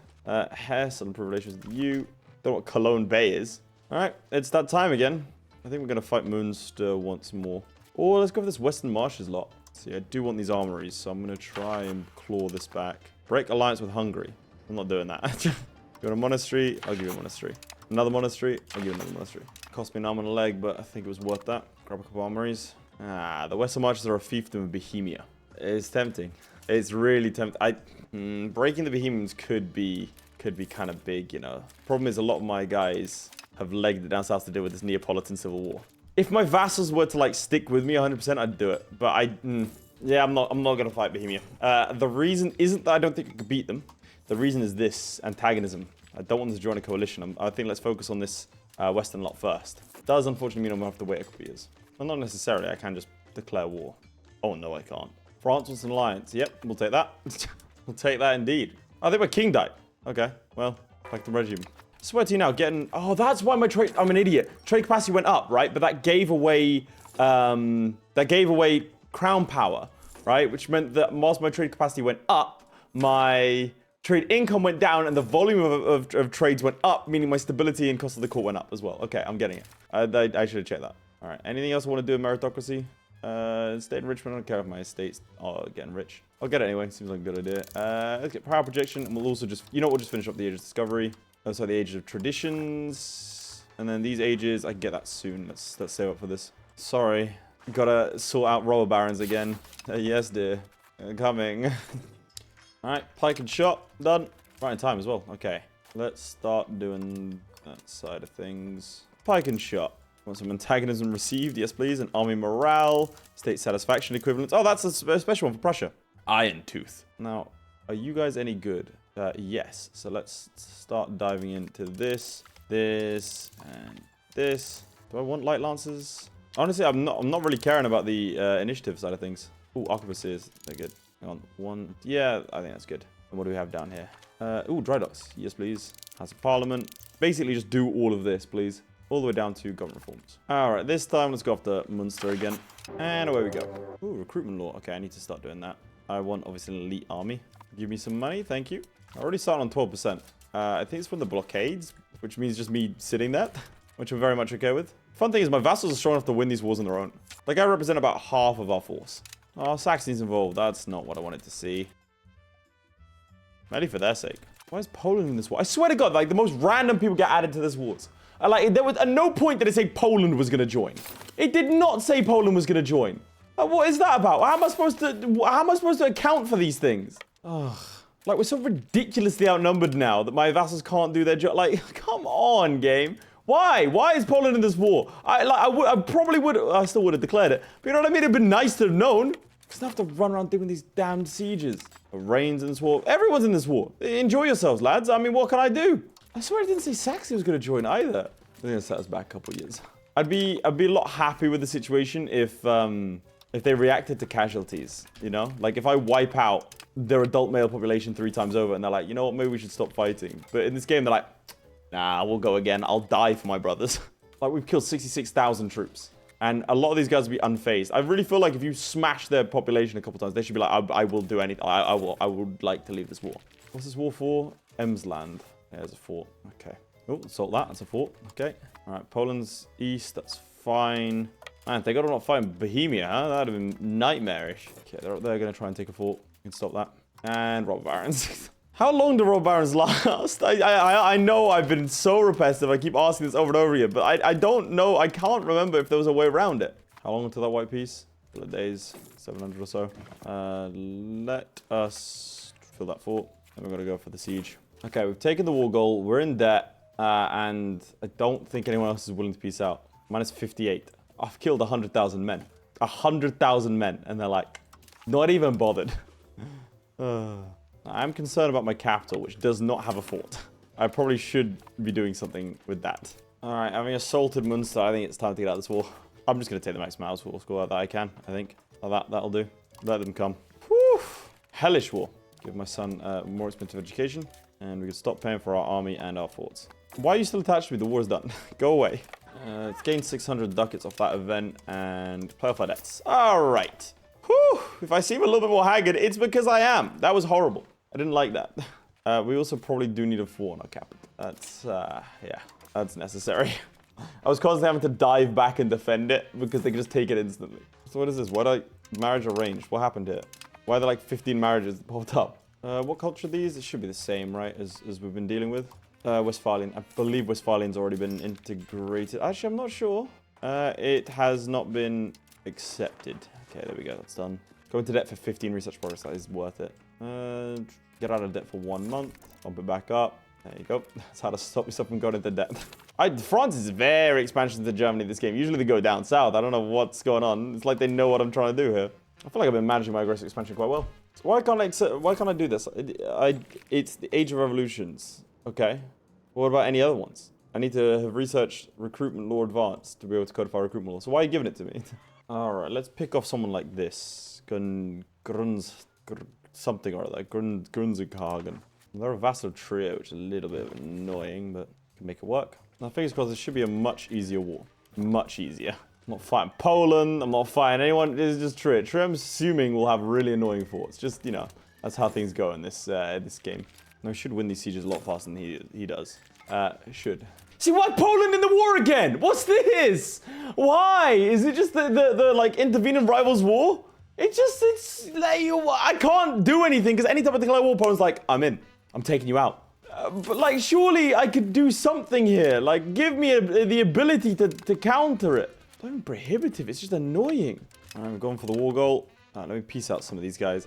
Hesse, improve relations with you. Don't know what Cologne Bay is. All right, it's that time again. I think we're going to fight Munster once more. Or let's go for this Western Marshes lot. See, I do want these armories, so I'm going to try and claw this back. Break alliance with Hungary. I'm not doing that. You want a monastery? I'll give you a monastery. Another monastery? I'll give you another monastery. Cost me an arm and a leg, but I think it was worth that. Grab a couple armories. The Western Marches are a fiefdom of Bohemia. It's tempting. It's really tempting. Breaking the Bohemians could be kind of big, you know. Problem is, a lot of my guys have legged it down south to deal with this Neapolitan civil war. If my vassals were to like stick with me 100%, I'd do it. But yeah, I'm not gonna fight Bohemia. The reason isn't that I don't think I could beat them. The reason is this antagonism. I don't want them to join a coalition. I think let's focus on this Western lot first. It does unfortunately mean I'm gonna have to wait a couple years. Well, not necessarily. I can just declare war. Oh no, I can't. France wants an alliance. Yep, we'll take that. We'll take that indeed. I think my king died. Okay, well, back to regime. I swear to you now, getting... Oh, that's why my trade... I'm an idiot. Trade capacity went up, right? But that gave away... crown power, right? Which meant that whilst my trade capacity went up, my trade income went down and the volume of trades went up, meaning my stability and cost of the court went up as well. Okay, I'm getting it. I should have checked that. All right, anything else I want to do in meritocracy? Estate enrichment, I don't care if my estates are getting rich. I'll get it anyway, seems like a good idea. Let's get power projection, and we'll also just, you know, we'll just finish up the Ages of Discovery. Also the Ages of Traditions. And then these ages, I can get that soon. Let's save up for this. Sorry, gotta sort out robber barons again. Yes, dear. Coming. Alright, pike and shot, done. Right in time as well. Okay, let's start doing that side of things. Pike and shot. Want some antagonism received? Yes, please. And army morale, state satisfaction equivalents. Oh, that's a special one for Prussia. Iron Tooth. Now, are you guys any good? Yes. So let's start diving into this, and this. Do I want light lancers? Honestly, I'm not really caring about the initiative side of things. Ooh, arquebusiers. They're good. Hang on. One. Yeah, I think that's good. And what do we have down here? Ooh, dry docks. Yes, please. House of Parliament. Basically, just do all of this, please. all the way down to government reforms. All right, this time let's go after Munster again. And away we go. Ooh, recruitment law. Okay, I need to start doing that. I want, obviously, an elite army. Give me some money, thank you. I already started on 12%. I think it's from the blockades, which means just me sitting there, which I'm very much okay with. Fun thing is my vassals are strong enough to win these wars on their own. Like, I represent about half of our force. Oh, Saxony's involved. That's not what I wanted to see. Mainly for their sake. Why is Poland in this war? I swear to God, like, the most random people get added to this wars. Like, there was at no point did it say Poland was going to join. It did not say Poland was going to join. What is that about? How am I supposed to account for these things? Ugh. Like, we're so ridiculously outnumbered now that my vassals can't do their job. Like, come on, game. Why? Why is Poland in this war? I probably would. I still would have declared it. But you know what I mean? It'd been nice to have known. Because I have to run around doing these damned sieges. Reigns in this war. Everyone's in this war. Enjoy yourselves, lads. I mean, what can I do? I swear I didn't say Saxony was going to join either. They're going to set us back a couple of years. I'd be a lot happy with the situation if they reacted to casualties. You know, like if I wipe out their adult male population 3 times over, and they're like, you know what, maybe we should stop fighting. But in this game, they're like, nah, we'll go again. I'll die for my brothers. Like, we've killed 66,000 troops. And a lot of these guys will be unfazed. I really feel like if you smash their population a couple times, they should be like, I will do anything. I would like to leave this war. What's this war for? Emsland. Yeah, there's a fort. Okay. Oh, assault that. That's a fort. Okay. All right, Poland's east. That's fine. Man, they got to not fight Bohemia, huh? That would have been nightmarish. Okay, they're going to try and take a fort. You can stop that. And rob barons. How long do rob barons last? I know I've been so repetitive. I keep asking this over and over again, but I don't know. I can't remember if there was a way around it. How long until that white peace? A couple of days, 700 or so. Let us fill that fort. Then we're going to go for the siege. Okay, we've taken the war goal. We're in debt, and I don't think anyone else is willing to peace out. Minus 58. I've killed 100,000 men. 100,000 men, and they're like, not even bothered. I'm concerned about my capital, which does not have a fort. I probably should be doing something with that. All right, having assaulted Munster, I think it's time to get out of this war. I'm just going to take the maximum house war score that I can, I think. That'll do. Let them come. Whew. Hellish war. Give my son more expensive education, and we can stop paying for our army and our forts. Why are you still attached to me? The war's done. Go away. It's gained 600 ducats off that event, and play off our debts. All right. Whew. If I seem a little bit more haggard, it's because I am. That was horrible. I didn't like that. We also probably do need a fort on our capital. That's, yeah, that's necessary. I was constantly having to dive back and defend it because they could just take it instantly. So what is this? Why marriage arranged? What happened here? Why are there like 15 marriages that popped up? What culture are these? It should be the same, right, as we've been dealing with. Westphalian. I believe Westphalian's already been integrated. Actually, I'm not sure. It has not been accepted. Okay, there we go. That's done. Going to debt for 15 research projects. That is worth it. Get out of debt for 1 month. Bump it back up. There you go. That's how to stop yourself from going into debt. France is very expansive to Germany this game. Usually they go down south. I don't know what's going on. It's like they know what I'm trying to do here. I feel like I've been managing my aggressive expansion quite well. So why can't I do this? It's the Age of Revolutions. Okay. What about any other ones? I need to have researched recruitment law advanced to be able to codify recruitment law. So why are you giving it to me? All right, let's pick off someone like this. Something or other. Grunzighagen. They're a vassal trio, which is a little bit annoying, but can make it work. Now, fingers crossed, this should be a much easier war. Much easier. I'm not fighting Poland. I'm not fighting anyone. It's just Trier. Trier, I'm assuming, will have really annoying forts. Just, you know, that's how things go in this this game. No, he should win these sieges a lot faster than he does. Should. See, why Poland in the war again? What's this? Why? Is it just the like intervening rivals war? It's like, I can't do anything because anytime I declare war, Poland's like, I'm in. I'm taking you out. But like, surely I could do something here. Like, give me the ability to counter it. Not even prohibitive. It's just annoying. All right, we're going for the war goal. Let me piece out some of these guys.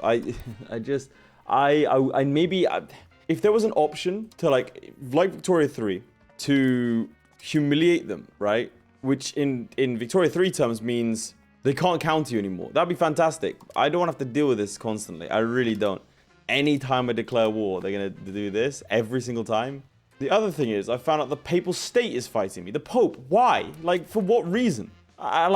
If there was an option to like Victoria 3 to humiliate them, right? Which in Victoria 3 terms means they can't counter you anymore. That'd be fantastic. I don't want to have to deal with this constantly. I really don't. Anytime I declare war, they're going to do this every single time. The other thing is, I found out the Papal State is fighting me. The Pope. Why? Like, for what reason? I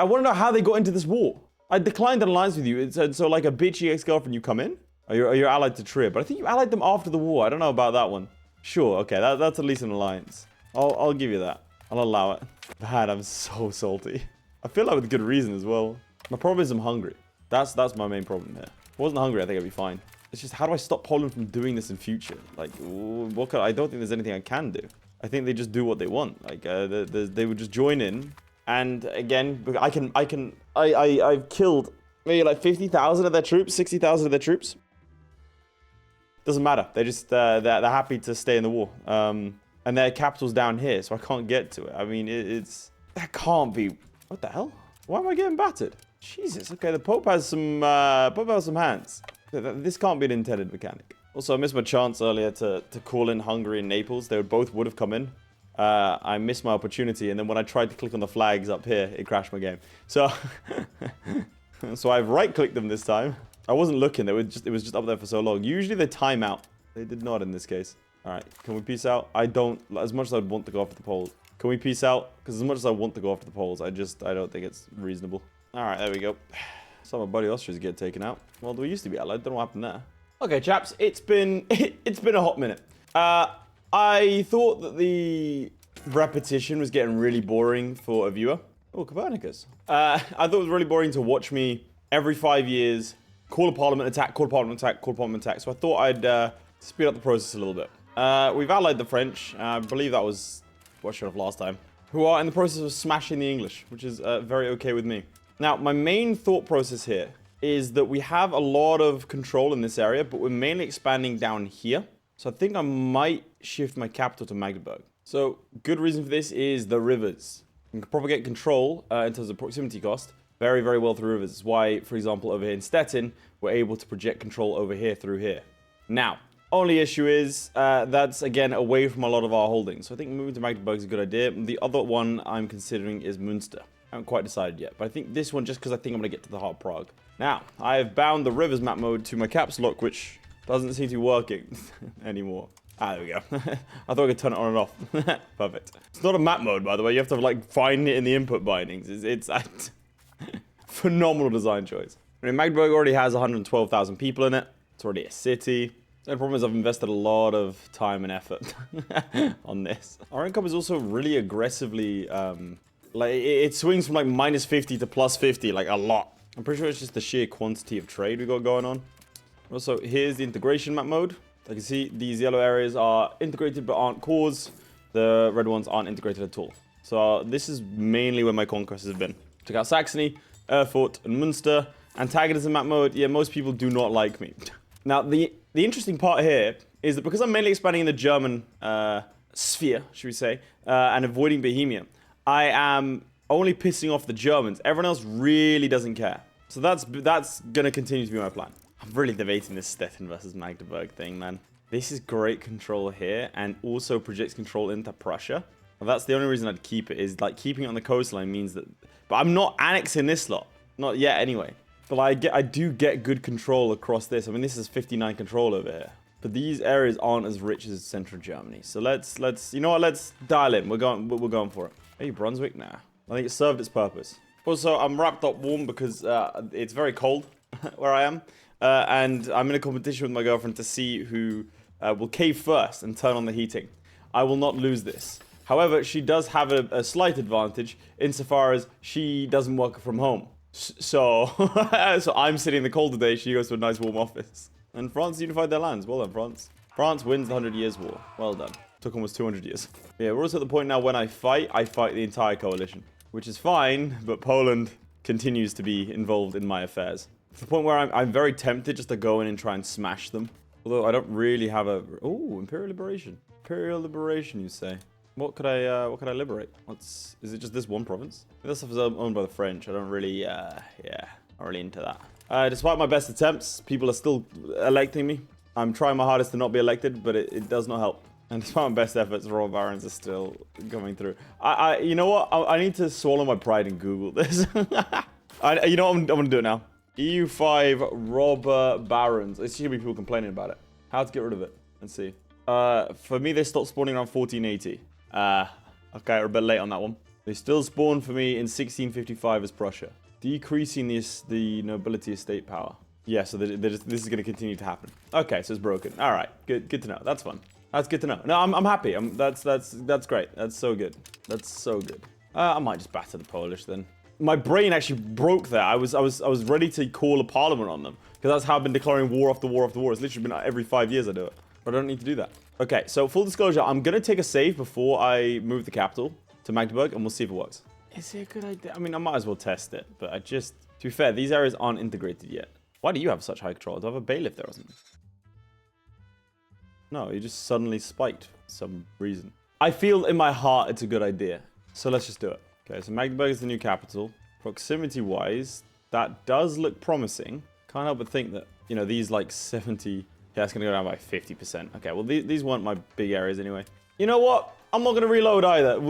want to know how they got into this war. I declined an alliance with you. It said, so like a bitchy ex-girlfriend, you come in? Or you're allied to Trier. But I think you allied them after the war. I don't know about that one. Sure, okay, that's at least an alliance. I'll give you that. I'll allow it. Man, I'm so salty. I feel like with good reason as well. My problem is I'm hungry. That's my main problem here. If I wasn't hungry, I think I'd be fine. It's just, how do I stop Poland from doing this in future? Like, I don't think there's anything I can do. I think they just do what they want. Like, they would just join in. And again, I've killed maybe like 50,000 of their troops, 60,000 of their troops. Doesn't matter. They just, they're happy to stay in the war. And their capital's down here, so I can't get to it. I mean, that can't be, what the hell? Why am I getting battered? Jesus, okay, the Pope has some hands. This can't be an intended mechanic. Also, I missed my chance earlier to call in Hungary and Naples. They both would have come in. I missed my opportunity, and then when I tried to click on the flags up here, it crashed my game. So, so I've right-clicked them this time. I wasn't looking. It was just up there for so long. Usually they time out. They did not in this case. All right, can we peace out? I don't, as much as I'd want to go after the Poles. Can we peace out? Because as much as I want to go after the Poles, I don't think it's reasonable. All right, there we go. Saw my buddy Austria's get taken out. Well, we used to be allied. Don't know what happened there. Okay, chaps, it's been a hot minute. I thought that the repetition was getting really boring for a viewer. Oh, Copernicus. I thought it was really boring to watch me every 5 years call a parliament attack, call a parliament attack, call a parliament attack. So I thought I'd speed up the process a little bit. We've allied the French. I believe that was what I showed off last time. Who are in the process of smashing the English, which is very okay with me. Now, my main thought process here is that we have a lot of control in this area, but we're mainly expanding down here. So I think I might shift my capital to Magdeburg. So good reason for this is the rivers. You can propagate control in terms of proximity cost very, very well through rivers. That's why, for example, over here in Stettin, we're able to project control over here through here. Now, only issue is that's, again, away from a lot of our holdings. So I think moving to Magdeburg is a good idea. The other one I'm considering is Münster. I haven't quite decided yet, but I think this one just because I think I'm going to get to the heart of Prague. Now, I have bound the rivers map mode to my caps lock, which doesn't seem to be working anymore. Ah, there we go. I thought I could turn it on and off. Perfect. It's not a map mode, by the way. You have to, like, find it in the input bindings. It's phenomenal design choice. I mean, Magdeburg already has 112,000 people in it. It's already a city. The problem is I've invested a lot of time and effort on this. Our income is also really aggressively... like, it swings from, like, minus 50 to plus 50, like, a lot. I'm pretty sure it's just the sheer quantity of trade we got going on. Also, here's the integration map mode. Like you can see, these yellow areas are integrated but aren't cores. The red ones aren't integrated at all. So this is mainly where my conquests have been. Took out Saxony, Erfurt, and Münster. Antagonism map mode, yeah, most people do not like me. Now, the interesting part here is that because I'm mainly expanding in the German sphere, should we say, and avoiding Bohemia, I am only pissing off the Germans. Everyone else really doesn't care. So that's going to continue to be my plan. I'm really debating this Stettin versus Magdeburg thing, man. This is great control here and also projects control into Prussia. Well, that's the only reason I'd keep it, is like keeping it on the coastline means that... But I'm not annexing this lot. Not yet, anyway. But I do get good control across this. I mean, this is 59 control over here. But these areas aren't as rich as central Germany. So let's you know what? Let's dial in. We're going for it. Hey, Brunswick? Nah. I think it served its purpose. Also, I'm wrapped up warm because it's very cold where I am. And I'm in a competition with my girlfriend to see who will cave first and turn on the heating. I will not lose this. However, she does have a slight advantage insofar as she doesn't work from home. So, so I'm sitting in the cold today. She goes to a nice warm office. And France unified their lands. Well done, France. France wins the 100 Years' War. Well done. Took almost 200 years. Yeah, we're also at the point now when I fight the entire coalition. Which is fine, but Poland continues to be involved in my affairs. To the point where I'm very tempted just to go in and try and smash them. Although I don't really have a... Oh, Imperial Liberation. Imperial Liberation, you say? What could I liberate? Is it just this one province? This stuff is owned by the French. I don't really, yeah, not really into that. Despite my best attempts, people are still electing me. I'm trying my hardest to not be elected, but it does not help. And despite my best efforts, royal barons are still coming through. You know what? I need to swallow my pride and Google this. You know what? I'm gonna do it now. EU5 robber barons. There's gonna be people complaining about it. How to get rid of it? Let's see. For me, they stopped spawning around 1480. Okay, we're a bit late on that one. They still spawn for me in 1655 as Prussia. Decreasing the nobility estate power. Yeah, so this is going to continue to happen. Okay, so it's broken. All right, good to know. That's fun. That's good to know. No, I'm happy. That's great. That's so good. That's so good. I might just batter the Polish then. My brain actually broke there. I was ready to call a parliament on them because that's how I've been declaring war after war after war. It's literally been every 5 years I do it. But I don't need to do that. Okay, so full disclosure, I'm gonna take a save before I move the capital to Magdeburg, and we'll see if it works. Is it a good idea? I mean, I might as well test it, but to be fair, these areas aren't integrated yet. Why do you have such high control? Do I have a bailiff there or something? No, you just suddenly spiked for some reason. I feel in my heart it's a good idea, so let's just do it. Okay, so Magdeburg is the new capital. Proximity-wise, that does look promising. Can't help but think that, you know, these like 70... Yeah, it's going to go down by 50%. Okay, well, these weren't my big areas anyway. You know what? I'm not going to reload either.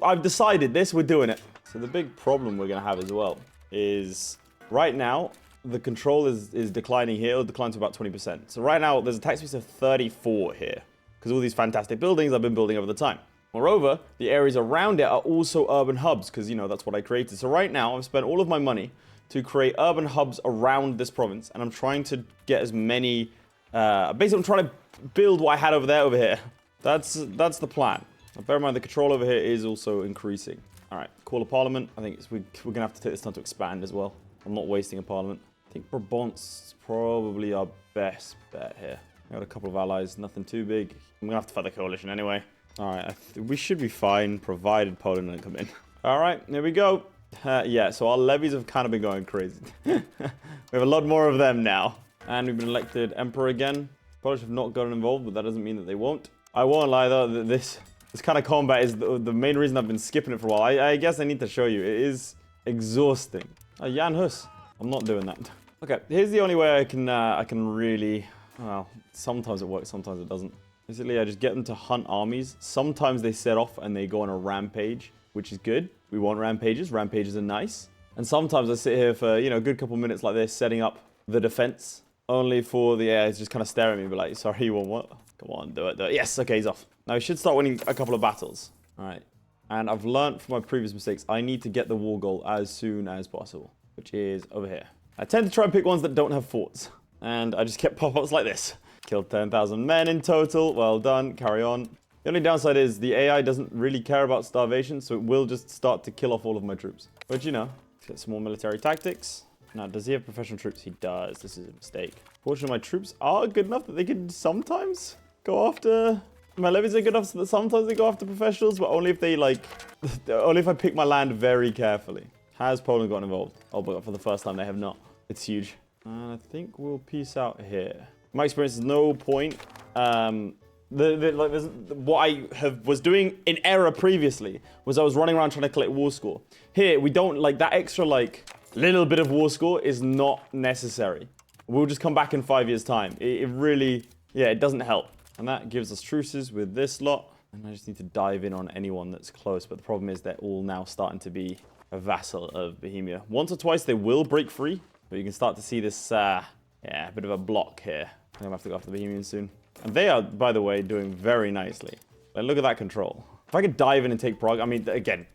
I've decided this, we're doing it. So the big problem we're going to have as well is right now, the control is declining here. It'll decline to about 20%. So right now, there's a tax base of 34 here because all these fantastic buildings I've been building over the time. Moreover, the areas around it are also urban hubs because, you know, that's what I created. So right now, I've spent all of my money to create urban hubs around this province, and I'm trying to get as many... basically, I'm trying to build what I had over there over here. That's the plan. Now, bear in mind, the control over here is also increasing. All right, call a parliament. I think we're going to have to take this time to expand as well. I'm not wasting a parliament. I think Brabant's probably our best bet here. I got a couple of allies, nothing too big. I'm going to have to fight the coalition anyway. All right, we should be fine, provided Poland doesn't come in. All right, here we go. Yeah, so our levies have kind of been going crazy. We have a lot more of them now. And we've been elected emperor again. Polish have not gotten involved, but that doesn't mean that they won't. I won't lie though, that this kind of combat is the main reason I've been skipping it for a while. I guess I need to show you. It is exhausting. Jan Hus. I'm not doing that. Okay, here's the only way I can really... Well, sometimes it works, sometimes it doesn't. Basically, I just get them to hunt armies. Sometimes they set off and they go on a rampage, which is good. We want rampages. Rampages are nice. And sometimes I sit here for, you know, a good couple minutes like this, setting up the defense. Only for the AI to just kind of stare at me and be like, sorry, you want what? Come on, do it, do it. Yes, okay, he's off. Now, we should start winning a couple of battles. All right. And I've learned from my previous mistakes, I need to get the war goal as soon as possible, which is over here. I tend to try and pick ones that don't have forts. And I just get pop-ups like this. Killed 10,000 men in total. Well done. Carry on. The only downside is the AI doesn't really care about starvation, so it will just start to kill off all of my troops. But, you know, get some more military tactics. Now, does he have professional troops? He does. This is a mistake. Fortunately, my troops are good enough that they can sometimes go after... My levies are good enough so that sometimes they go after professionals, but only if they, like... only if I pick my land very carefully. Has Poland gotten involved? Oh, but for the first time, they have not. It's huge. And I think we'll peace out here. My experience is no point. What I was doing in error previously was I was running around trying to collect war score. Here, we don't... Like, that extra, like... little bit of war score is not necessary. We'll just come back in 5 years' time. It really, yeah, it doesn't help. And that gives us truces with this lot. And I just need to dive in on anyone that's close. But the problem is they're all now starting to be a vassal of Bohemia. Once or twice they will break free. But you can start to see this, yeah, a bit of a block here. I'm going to have to go after the Bohemians soon. And they are, by the way, doing very nicely. Like, look at that control. If I could dive in and take Prague, I mean, again,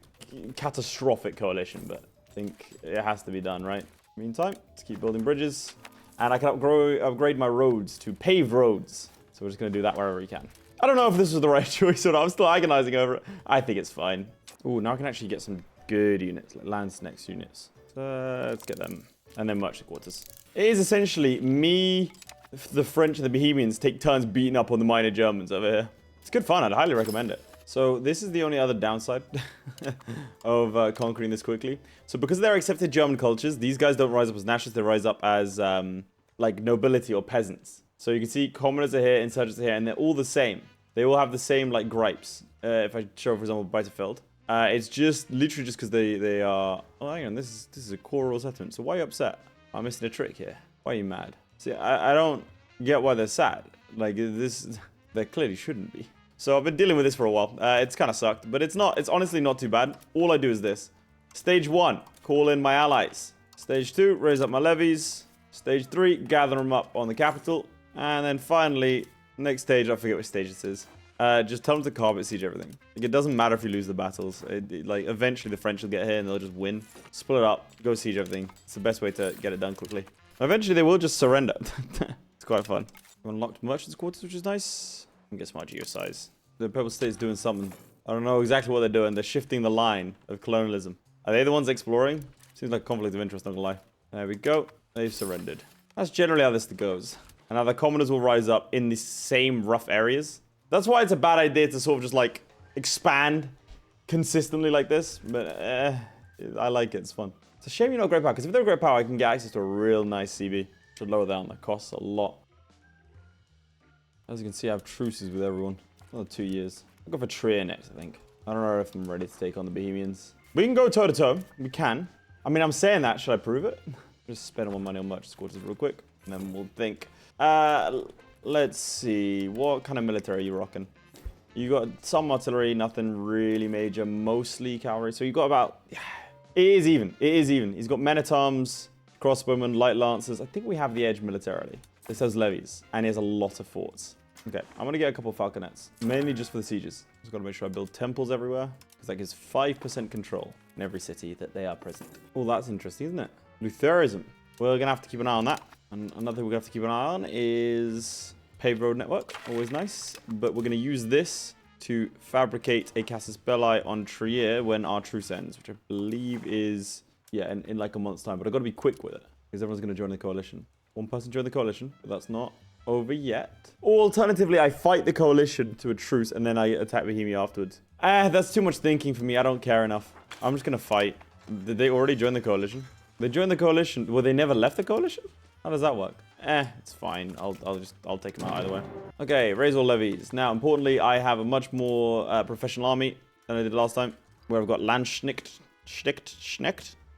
catastrophic coalition, but... I think it has to be done, right? Meantime, let's keep building bridges. And I can upgrade my roads to paved roads. So we're just going to do that wherever we can. I don't know if this was the right choice or not. I'm still agonizing over it. I think it's fine. Ooh, now I can actually get some good units, like lands next units. So let's get them. And then merchant quarters. It is essentially me, the French, and the Bohemians take turns beating up on the minor Germans over here. It's good fun. I'd highly recommend it. So this is the only other downside of conquering this quickly. So because they're accepted German cultures, these guys don't rise up as nationalists. They rise up as like nobility or peasants. So you can see commoners are here, insurgents are here, and they're all the same. They all have the same like gripes. If I show, for example, Bitterfeld, it's just literally just because they are. Oh, hang on, this is a core rural settlement. So why are you upset? I'm missing a trick here. Why are you mad? See, I don't get why they're sad. Like this, they clearly shouldn't be. So I've been dealing with this for a while. It's kind of sucked, but it's honestly not too bad. All I do is this. Stage 1, call in my allies. Stage 2, raise up my levies. Stage 3, gather them up on the capital. And then finally, next stage, I forget which stage this is. Just tell them to carpet siege everything. Like, it doesn't matter if you lose the battles. Like, eventually the French will get here and they'll just win. Split it up, go siege everything. It's the best way to get it done quickly. Eventually they will just surrender. It's quite fun. I've unlocked merchants' quarters, which is nice. I guess my geo size. The Purple State's doing something. I don't know exactly what they're doing. They're shifting the line of colonialism. Are they the ones exploring? Seems like conflict of interest, not gonna lie. There we go. They've surrendered. That's generally how this goes. And now the commoners will rise up in the same rough areas. That's why it's a bad idea to sort of just like expand consistently like this. But I like it. It's fun. It's a shame you're not great power, because if they're great power, I can get access to a real nice CB. Should lower down. That costs a lot. As you can see, I have truces with everyone. Another 2 years. I'll go for Trier next, I think. I don't know if I'm ready to take on the Bohemians. We can go toe-to-toe. We can. I mean, I'm saying that. Should I prove it? Just spend all my money on merchant quarters real quick. And then we'll think. Let's see. What kind of military are you rocking? You got some artillery, nothing really major. Mostly cavalry. So you got about... It is even. It is even. He's got men-at-arms, crossbowmen, light lancers. I think we have the edge militarily. This has levies. And he has a lot of forts. Okay, I'm going to get a couple of falconets. Mainly just for the sieges. Just got to make sure I build temples everywhere. Because that gives 5% control in every city that they are present. Oh, that's interesting, isn't it? Lutheranism. We're going to have to keep an eye on that. And another thing we're going to have to keep an eye on is paved road network. Always nice. But we're going to use this to fabricate a casus belli on Trier when our truce ends. Which I believe is, yeah, in like a month's time. But I've got to be quick with it. Because everyone's going to join the coalition. One person joined the coalition. But that's not over yet. Or alternatively, I fight the coalition to a truce and then I attack Bohemia afterwards. That's too much thinking for me. I don't care enough. I'm just going to fight. Did they already join the coalition? They joined the coalition. Well, they never left the coalition? How does that work? It's fine. I'll take them out either way. Okay, raise all levies. Now, importantly, I have a much more professional army than I did last time, where I've got Landschnecht.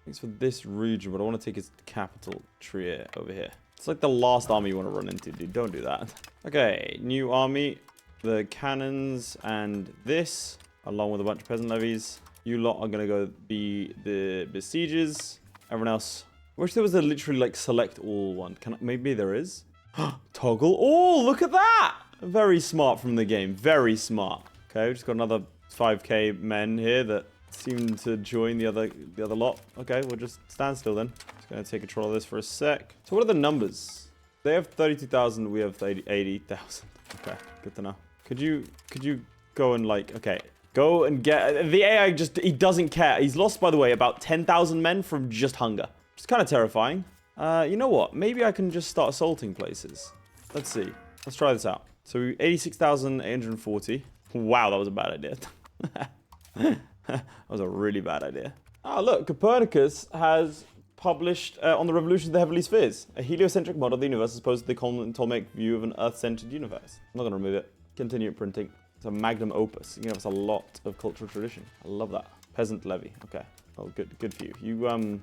Thanks for this region, but I want to take its capital, Trier, over here. It's like the last army you want to run into, dude. Don't do that. Okay, new army. The cannons and this, along with a bunch of peasant levies. You lot are going to go be the besieges. Everyone else. I wish there was a literally like select all one. Maybe there is. Toggle all. Look at that. Very smart from the game. Very smart. Okay, we just got another 5k men here that seem to join the other lot. Okay, we'll just stand still then. Just gonna take control of this for a sec. So what are the numbers? They have 32,000. We have 80,000. Okay, good to know. Could you go and like, okay, go and get the AI? He doesn't care. He's lost, by the way, about 10,000 men from just hunger. It's kind of terrifying. You know what? Maybe I can just start assaulting places. Let's see. Let's try this out. So 86,840. Wow, that was a bad idea. That was a really bad idea. Ah, look, Copernicus has published on the revolution of the heavenly spheres, a heliocentric model of the universe as opposed to the common Ptolemaic view of an Earth-centered universe. I'm not going to remove it. Continue printing. It's a magnum opus. You can give us a lot of cultural tradition. I love that. Peasant levy. Okay. Oh, good for you. You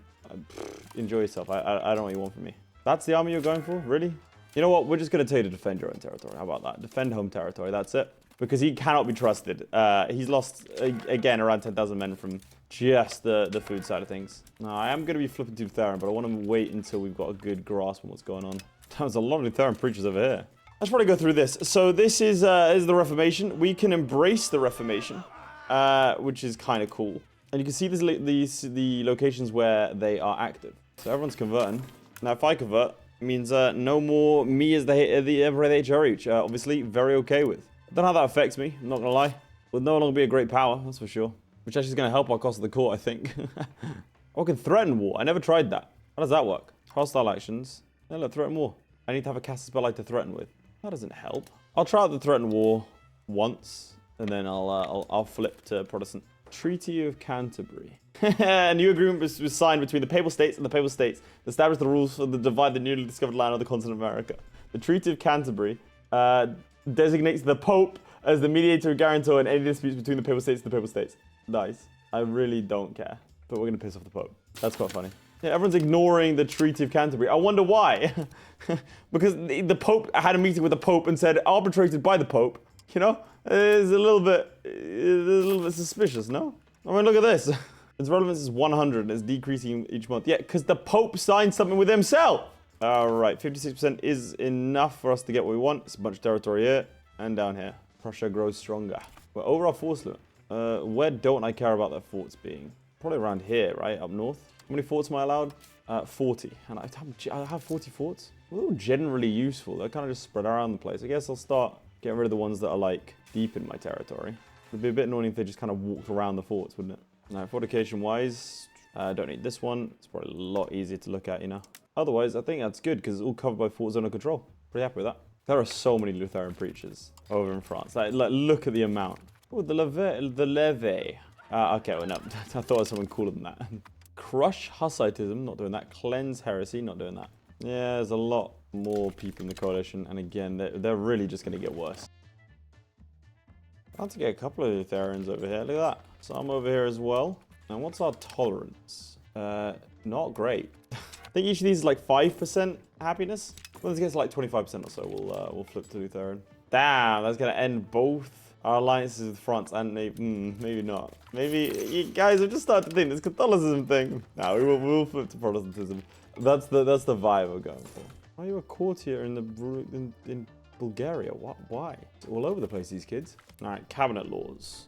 enjoy yourself. I don't know what you want from me. That's the army you're going for? Really? You know what? We're just going to tell you to defend your own territory. How about that? Defend home territory. That's it. Because he cannot be trusted. He's lost, again, around 10,000 men from just the food side of things. Now, I am going to be flipping to Lutheran, but I want to wait until we've got a good grasp on what's going on. There's a lot of Lutheran preachers over here. Let's probably go through this. So this is the Reformation. We can embrace the Reformation, which is kind of cool. And you can see the locations where they are active. So everyone's converting. Now, if I convert, it means no more me as the everyday HRE, which obviously very okay with. I don't know how that affects me, I'm not going to lie. We'll no longer be a great power, that's for sure. Which actually is going to help our cost of the court, I think. I can threaten war. I never tried that. How does that work? Hostile actions. Yeah, look, threaten war. I need to have a casus belli to threaten with. That doesn't help. I'll try out the threaten war once, and then I'll flip to Protestant. Treaty of Canterbury. A new agreement was signed between the Papal States and the Papal States that established the rules for the divide the newly discovered land of the continent of America. The Treaty of Canterbury designates the Pope as the mediator and guarantor in any disputes between the Papal States and the Papal States. Nice. I really don't care, but we're going to piss off the Pope. That's quite funny. Yeah, everyone's ignoring the Treaty of Canterbury. I wonder why. Because the Pope had a meeting with the Pope and said, arbitrated by the Pope. You know? It's a little bit suspicious, no? I mean, look at this. Its relevance is 100 and it's decreasing each month. Yeah, because the Pope signed something with himself. All right, 56% is enough for us to get what we want. It's a bunch of territory here and down here. Prussia grows stronger. We're over our force limit. Where don't I care about their forts being? Probably around here, right? Up north. How many forts am I allowed? 40. And I have 40 forts. They're all generally useful. They're kind of just spread around the place. I guess I'll start Get rid of the ones that are like deep in my territory. It'd be a bit annoying if they just kind of walked around the forts, wouldn't it? Now, fortification-wise, don't need this one. It's probably a lot easier to look at, you know. Otherwise, I think that's good because it's all covered by fort zone of control. Pretty happy with that. There are so many Lutheran preachers over in France. Like look at the amount. Oh, the levee. Okay, well, no. I thought it was something cooler than that. Crush Hussitism, not doing that. Cleanse heresy, not doing that. Yeah, there's a lot more people in the coalition. And again, they're really just going to get worse. I have to get a couple of Lutherans over here. Look at that. Some over here as well. And what's our tolerance? Not great. I think each of these is like 5% happiness. When this gets to like 25% or so, we'll flip to Lutheran. Damn, that's gonna end both our alliances with France and maybe not. Maybe you guys have just started to think this Catholicism thing. No, we'll flip to Protestantism. That's the vibe we're going for. Are you a courtier in Bulgaria? What? Why? It's all over the place, these kids. All right, cabinet laws.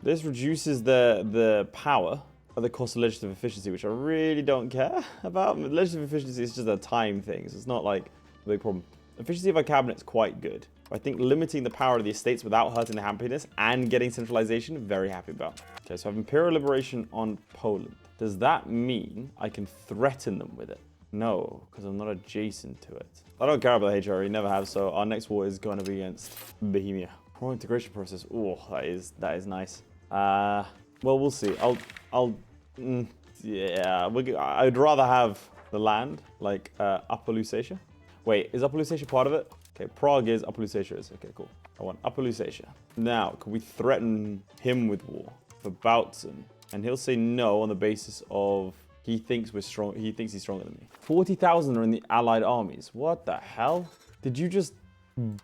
This reduces the power of the cost of legislative efficiency, which I really don't care about. Legislative efficiency is just a time thing, so it's not like a big problem. Efficiency of our cabinet is quite good. I think limiting the power of the estates without hurting the happiness and getting centralization, very happy about. Okay, so I have imperial liberation on Poland. Does that mean I can threaten them with it? No, because I'm not adjacent to it. I don't care about the HRE, never have, so our next war is going to be against Bohemia. Pro integration process. Oh, that is nice. Well, we'll see. Yeah, I'd rather have the land, like Upper Lusatia. Wait, is Upper Lusatia part of it? Okay, Prague is, Upper Lusatia is. Okay, cool. I want Upper Lusatia. Now, can we threaten him with war for Bautzen? And he'll say no on the basis of he thinks we're strong. He thinks he's stronger than me. 40,000 are in the Allied armies. What the hell? Did you just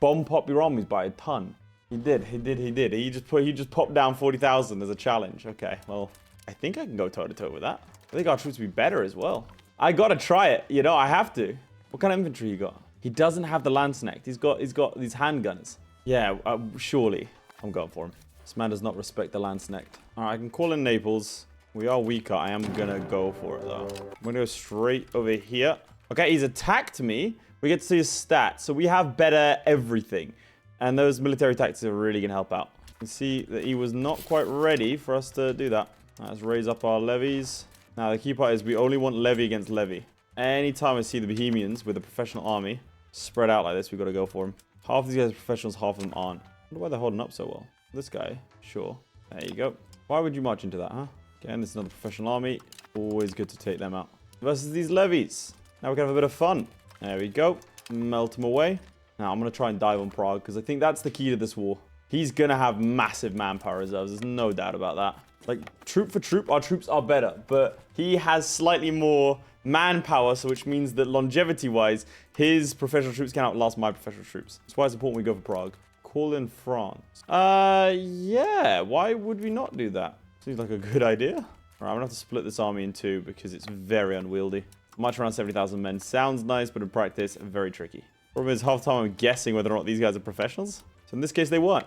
bump up your armies by a ton? He did. He just popped down 40,000 as a challenge. Okay, well, I think I can go toe-to-toe with that. I think our troops will be better as well. I gotta try it, you know, I have to. What kind of infantry he got? He doesn't have the Landsknecht. He's got these handgunners. Yeah, surely. I'm going for him. This man does not respect the Landsknecht. All right, I can call in Naples. We are weaker. I am gonna go for it though. I'm gonna go straight over here. Okay, he's attacked me. We get to see his stats. So we have better everything. And those military tactics are really gonna help out. You can see that he was not quite ready for us to do that. Let's raise up our levies. Now the key part is we only want levy against levy. Anytime I see the Bohemians with a professional army spread out like this, we've got to go for them. Half of these guys are professionals, half of them aren't. I wonder why they're holding up so well. This guy, sure. There you go. Why would you march into that, huh? Again, this is another professional army. Always good to take them out. Versus these levies. Now we can have a bit of fun. There we go. Melt them away. Now I'm going to try and dive on Prague because I think that's the key to this war. He's going to have massive manpower reserves. There's no doubt about that. Like, troop for troop, our troops are better. But he has slightly more manpower, so which means that longevity-wise, his professional troops can outlast my professional troops. That's why it's important we go for Prague. Call in France. Yeah. Why would we not do that? Seems like a good idea. All right, I'm going to have to split this army in two because it's very unwieldy. Much around 70,000 men sounds nice, but in practice, very tricky. Problem is, half the time I'm guessing whether or not these guys are professionals. So in this case, they weren't.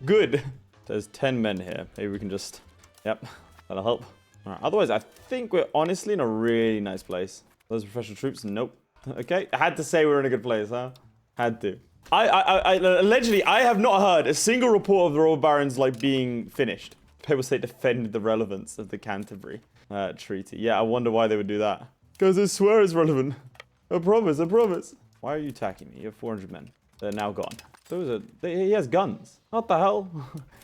Good. There's 10 men here. Maybe we can just... Yep, that'll help. All right, otherwise, I think we're honestly in a really nice place. Those professional troops, nope. Okay, I had to say we're in a good place, huh? Had to. Allegedly, I have not heard a single report of the Royal Barons, like, being finished. Papal State defended the relevance of the Canterbury Treaty. Yeah, I wonder why they would do that. Because I swear it's relevant. I promise, I promise. Why are you attacking me? You have 400 men. They're now gone. He has guns. What the hell?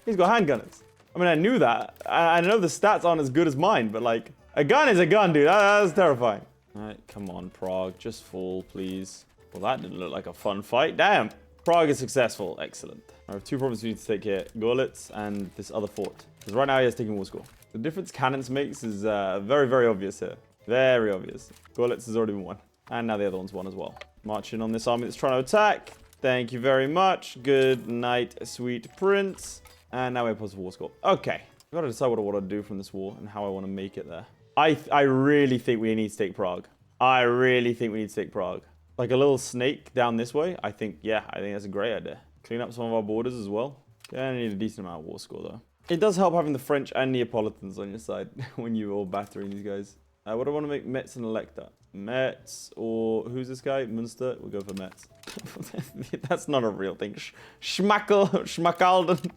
He's got handgunners. I mean, I knew that. I know the stats aren't as good as mine, but like, a gun is a gun, dude. That's terrifying. All right, come on, Prague. Just fall, please. Well, that didn't look like a fun fight. Damn. Prague is successful. Excellent. I have two provinces we need to take here. Görlitz and this other fort. Because right now he has taken war score. The difference cannons makes is very, very obvious here. Very obvious. Görlitz has already been won. And now the other one's won as well. March in on this army that's trying to attack. Thank you very much. Good night, sweet prince. And now we have positive war score. Okay. I've got to decide what I want to do from this war and how I want to make it there. I really think we need to take Prague. I really think we need to take Prague. Like a little snake down this way. I think that's a great idea. Clean up some of our borders as well. Gonna need a decent amount of war score though. It does help having the French and Neapolitans on your side when you're all battering these guys. What do I want to make? Metz and Elector. Metz or who's this guy? Münster. We'll go for Metz. That's not a real thing. Schmakalden.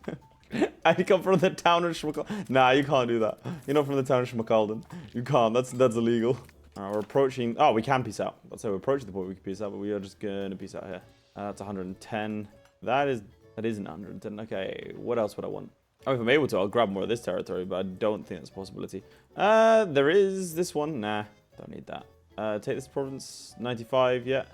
I come from the town of Schmakalden. Nah, you can't do that. You're not from the town of Schmakalden. You can't. That's illegal. We're approaching. Oh, we can peace out. Let's say we're approaching the point we can peace out, but we are just gonna peace out here. That's 110. That isn't 110. Okay, what else would I want? Oh, if I'm able to, I'll grab more of this territory, but I don't think that's a possibility. There is this one. Nah, don't need that. Take this province. 95. Yeah.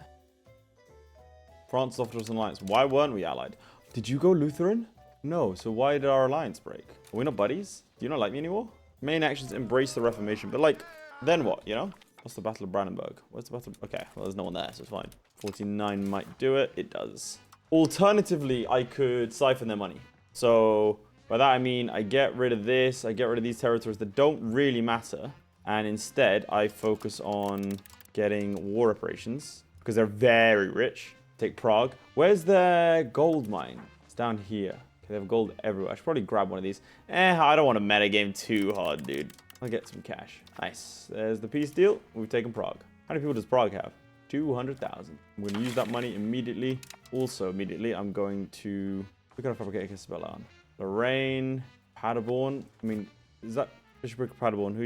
France offered us an alliance. Why weren't we allied? Did you go Lutheran? No, so why did our alliance break? Are we not buddies? Do you not like me anymore? Main actions embrace the Reformation, but like, then what, you know? What's the Battle of Brandenburg? Where's the battle? Okay, well, there's no one there, so it's fine. 49 might do it. It does. Alternatively, I could siphon their money. So, by that I mean, I get rid of this, I get rid of these territories that don't really matter, and instead, I focus on getting war reparations, because they're very rich. Take Prague. Where's their gold mine? It's down here. They have gold everywhere. I should probably grab one of these. I don't want to metagame too hard, dude. I'll get some cash. Nice. There's the peace deal. We've taken Prague. How many people does Prague have? 200,000. I'm going to use that money immediately. Also, immediately, I'm going to... We're going to fabricate a Caspella on. Lorraine, Paderborn. I mean, is that Bishop of Paderborn?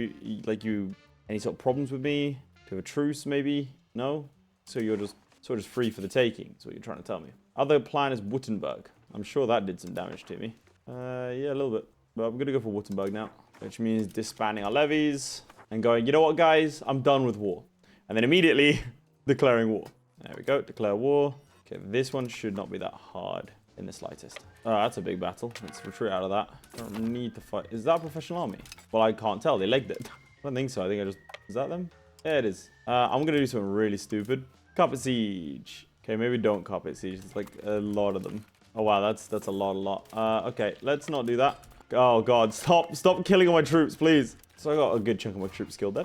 Any sort of problems with me? Do you have a truce, maybe? No? So you're just sort of free for the taking, is what you're trying to tell me. Other plan is Württemberg. I'm sure that did some damage to me. Yeah, a little bit. But I'm going to go for Württemberg now, which means disbanding our levies and going, you know what, guys? I'm done with war. And then immediately declaring war. There we go. Declare war. Okay, this one should not be that hard in the slightest. Oh, that's a big battle. Let's retreat out of that. I don't need to fight. Is that a professional army? Well, I can't tell. They legged it. I don't think so. I think I just... Is that them? Yeah, it is. I'm going to do something really stupid. Carpet siege. Okay, maybe don't carpet siege. It's like a lot of them. Oh, wow. That's a lot. Okay, let's not do that. Oh, God. Stop killing all my troops, please. So I got a good chunk of my troops killed there.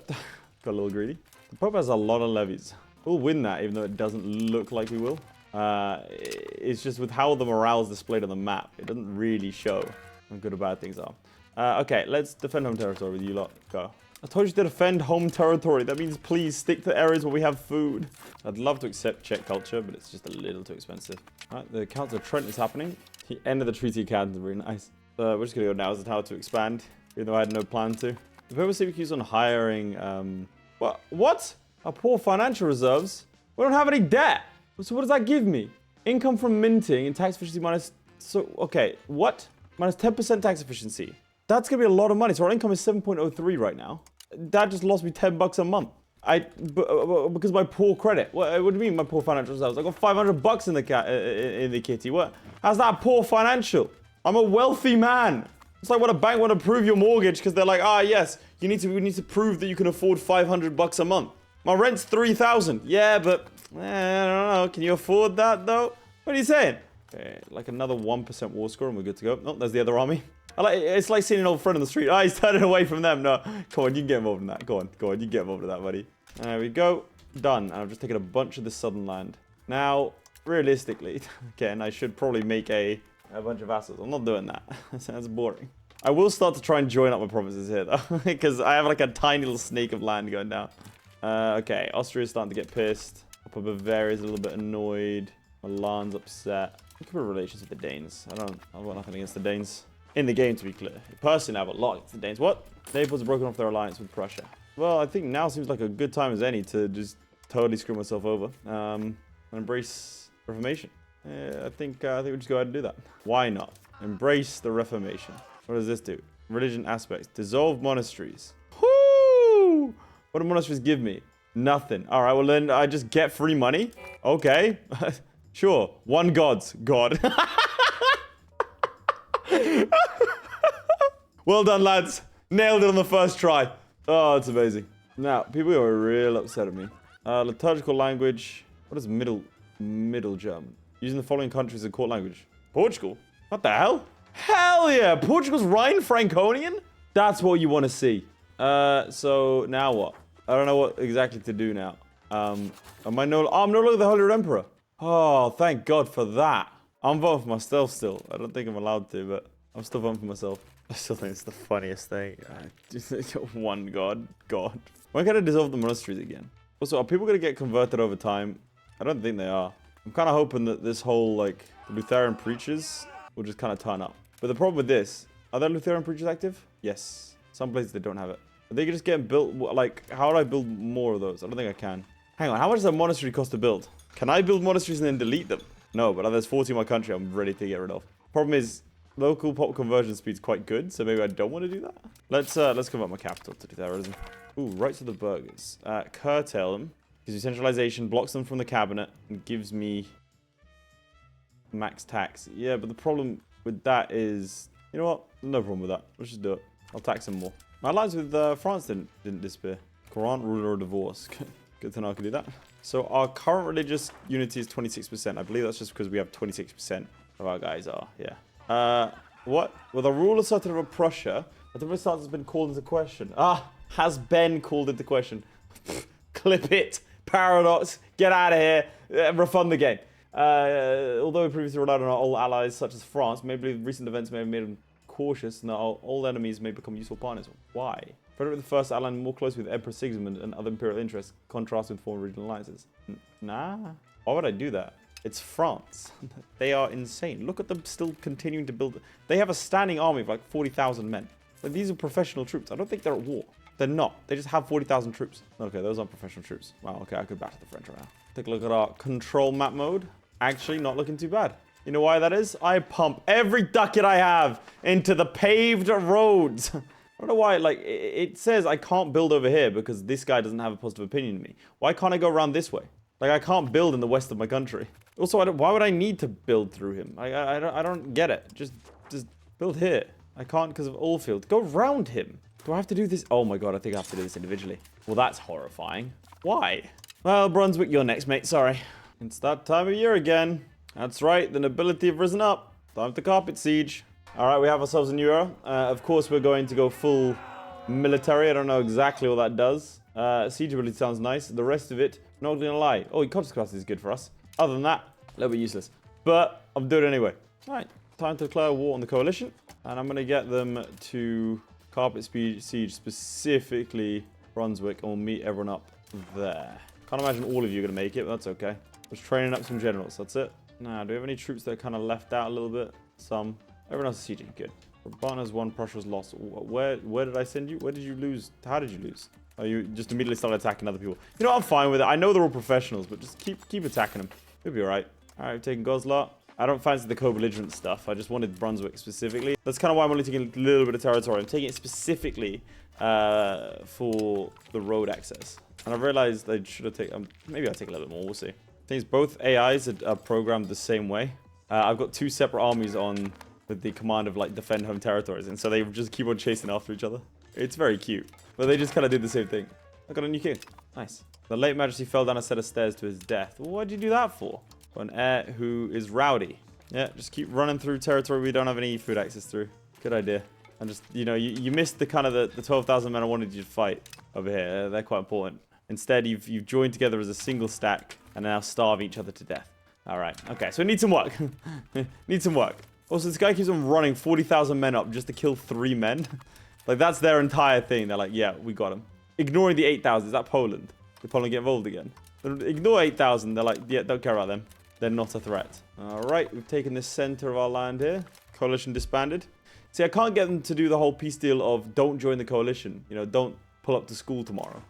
Got a little greedy. The Pope has a lot of levies. We'll win that, even though it doesn't look like we will. It's just with how the morale is displayed on the map. It doesn't really show how good or bad things are. Okay, let's defend home territory with you lot. Go. I told you to defend home territory. That means please stick to areas where we have food. I'd love to accept Czech culture, but it's just a little too expensive. All right, the Council of Trent is happening. The end of the Treaty of Canterbury. Nice. We're just going to go now as a tower to expand, even though I had no plan to. The purpose CBQ's on hiring... What? Our poor financial reserves? We don't have any debt. So what does that give me? Income from minting and tax efficiency minus... So, okay, what? Minus 10% tax efficiency. That's going to be a lot of money. So our income is 7.03 right now. That just lost me $10 a month. Because of my poor credit. What do you mean my poor financial reserves? I got $500 in the kitty. What? How's that poor financial? I'm a wealthy man. It's like when a bank want to approve your mortgage because they're like, yes, we need to prove that you can afford $500 a month. My rent's $3,000. Yeah, but I don't know. Can you afford that though? What are you saying? Okay, like another 1% war score and we're good to go. Oh, there's the other army. It's like seeing an old friend on the street. He's turning away from them. No, come on, you can get involved in that. Go on, you can get involved in that, buddy. There we go. Done. And I've just taken a bunch of the southern land. Now, realistically, again, I should probably make a bunch of vassals. I'm not doing that. Sounds boring. I will start to try and join up my provinces here, though, because I have like a tiny little snake of land going down. Okay, Austria's starting to get pissed. Upper Bavaria's a little bit annoyed. Milan's upset. Look at relations with the Danes. I've got nothing against the Danes. In the game, to be clear. Personally, I have a lot against the Danes. What? Naples have broken off their alliance with Prussia. Well, I think now seems like a good time as any to just totally screw myself over. And embrace Reformation. I think we just go ahead and do that. Why not? Embrace the Reformation. What does this do? Religion aspects. Dissolve monasteries. Whoo! What do monasteries give me? Nothing. All right, well then I just get free money. Okay. Sure. One God's God. Well done, lads. Nailed it on the first try. Oh, it's amazing. Now, people are real upset at me. Liturgical language. What is middle German? Using the following countries as a court language. Portugal? What the hell? Hell yeah! Portugal's Rhine-Franconian? That's what you want to see. So now what? I don't know what exactly to do now. I'm no longer the Holy Emperor. Oh, thank God for that. I'm voting for myself still. I don't think I'm allowed to, but I'm still voting for myself. I still think it's the funniest thing. One God. When can I dissolve the monasteries again? Also, are people going to get converted over time? I don't think they are. I'm kind of hoping that this whole, like, Lutheran preachers will just kind of turn up. But the problem with this, are there Lutheran preachers active? Yes. Some places they don't have it. Are they just getting built? Like, how do I build more of those? I don't think I can. Hang on, how much does a monastery cost to build? Can I build monasteries and then delete them? No, but there's 40 in my country I'm ready to get rid of. Problem is, local pop conversion speed's quite good, so maybe I don't want to do that. Let's convert my capital to terrorism. Ooh, right to the burghers. Curtail them. Gives me centralization, blocks them from the cabinet, and gives me max tax. Yeah, but the problem with that is, you know what? No problem with that. Let's just do it. I'll tax them more. My alliance with France didn't disappear. Grant, ruler, or divorce. Good to know I can do that. So our current religious unity is 26%. I believe that's just because we have 26% of our guys are. Yeah. What? Well, the rule asserted over Prussia, but the result has been called into question. Has been called into question. Clip it. Paradox. Get out of here. Refund the game. Although we previously relied on our old allies such as France, maybe recent events may have made them cautious, and our old enemies may become useful partners. Why? Frederick I aligned more closely with Emperor Sigismund and other imperial interests, contrasted with former regional alliances. Nah. Why would I do that? It's France. They are insane. Look at them still continuing to build. They have a standing army of like 40,000 men. Like, these are professional troops. I don't think they're at war. They're not. They just have 40,000 troops. Okay, those aren't professional troops. Wow, okay, I could back to the French right now. Take a look at our control map mode. Actually, not looking too bad. You know why that is? I pump every ducat I have into the paved roads. I don't know why, like, it says I can't build over here because this guy doesn't have a positive opinion of me. Why can't I go around this way? Like, I can't build in the west of my country. Also, why would I need to build through him? I don't get it. Just build here. I can't because of Allfield. Go around him. Do I have to do this? Oh my god, I think I have to do this individually. Well, that's horrifying. Why? Well, Brunswick, you're next, mate. Sorry. It's that time of year again. That's right, the nobility have risen up. Time to carpet siege. Alright, we have ourselves a new era. Of course, we're going to go full military. I don't know exactly what that does. Siege ability sounds nice. The rest of it, not gonna lie. Oh, Ecology class is good for us. Other than that, a little bit useless. But I'm doing it anyway. Alright, time to declare war on the coalition. And I'm gonna get them to carpet siege, specifically Brunswick, and we'll meet everyone up there. Can't imagine all of you are gonna make it, but that's okay. Just training up some generals, that's it. Now, do we have any troops that are kind of left out a little bit? Some. Everyone else is sieging. Good. Brabant won, Prussia's lost. Where did I send you? Where did you lose? How did you lose? Oh, you just immediately started attacking other people. You know, I'm fine with it. I know they're all professionals, but just keep attacking them. You'll be alright. Alright, we've taken Goslar. I don't fancy the co-belligerent stuff. I just wanted Brunswick specifically. That's kind of why I'm only taking a little bit of territory. I'm taking it specifically for the road access. And I realized I should have taken... maybe I'll take a little bit more. We'll see. Things both AIs are programmed the same way. I've got two separate armies on with the command of like defend home territories, and so they just keep on chasing after each other. It's very cute, but they just kind of did the same thing. I got a new king. Nice. The late majesty fell down a set of stairs to his death. Well, what did you do that for? For an heir who is rowdy. Yeah, just keep running through territory we don't have any food access through. Good idea. And just, you know, you missed the kind of the 12,000 men I wanted you to fight over here. They're quite important. Instead, you've joined together as a single stack and now starve each other to death. All right. Okay, so we need some work. Need some work. Also, this guy keeps on running 40,000 men up just to kill 3 men. Like, that's their entire thing. They're like, yeah, we got him. Ignoring the 8,000. Is that Poland? Did Poland get involved again? Ignore 8,000. They're like, yeah, don't care about them. They're not a threat. All right, we've taken the center of our land here. Coalition disbanded. See, I can't get them to do the whole peace deal of don't join the coalition. You know, don't pull up to school tomorrow.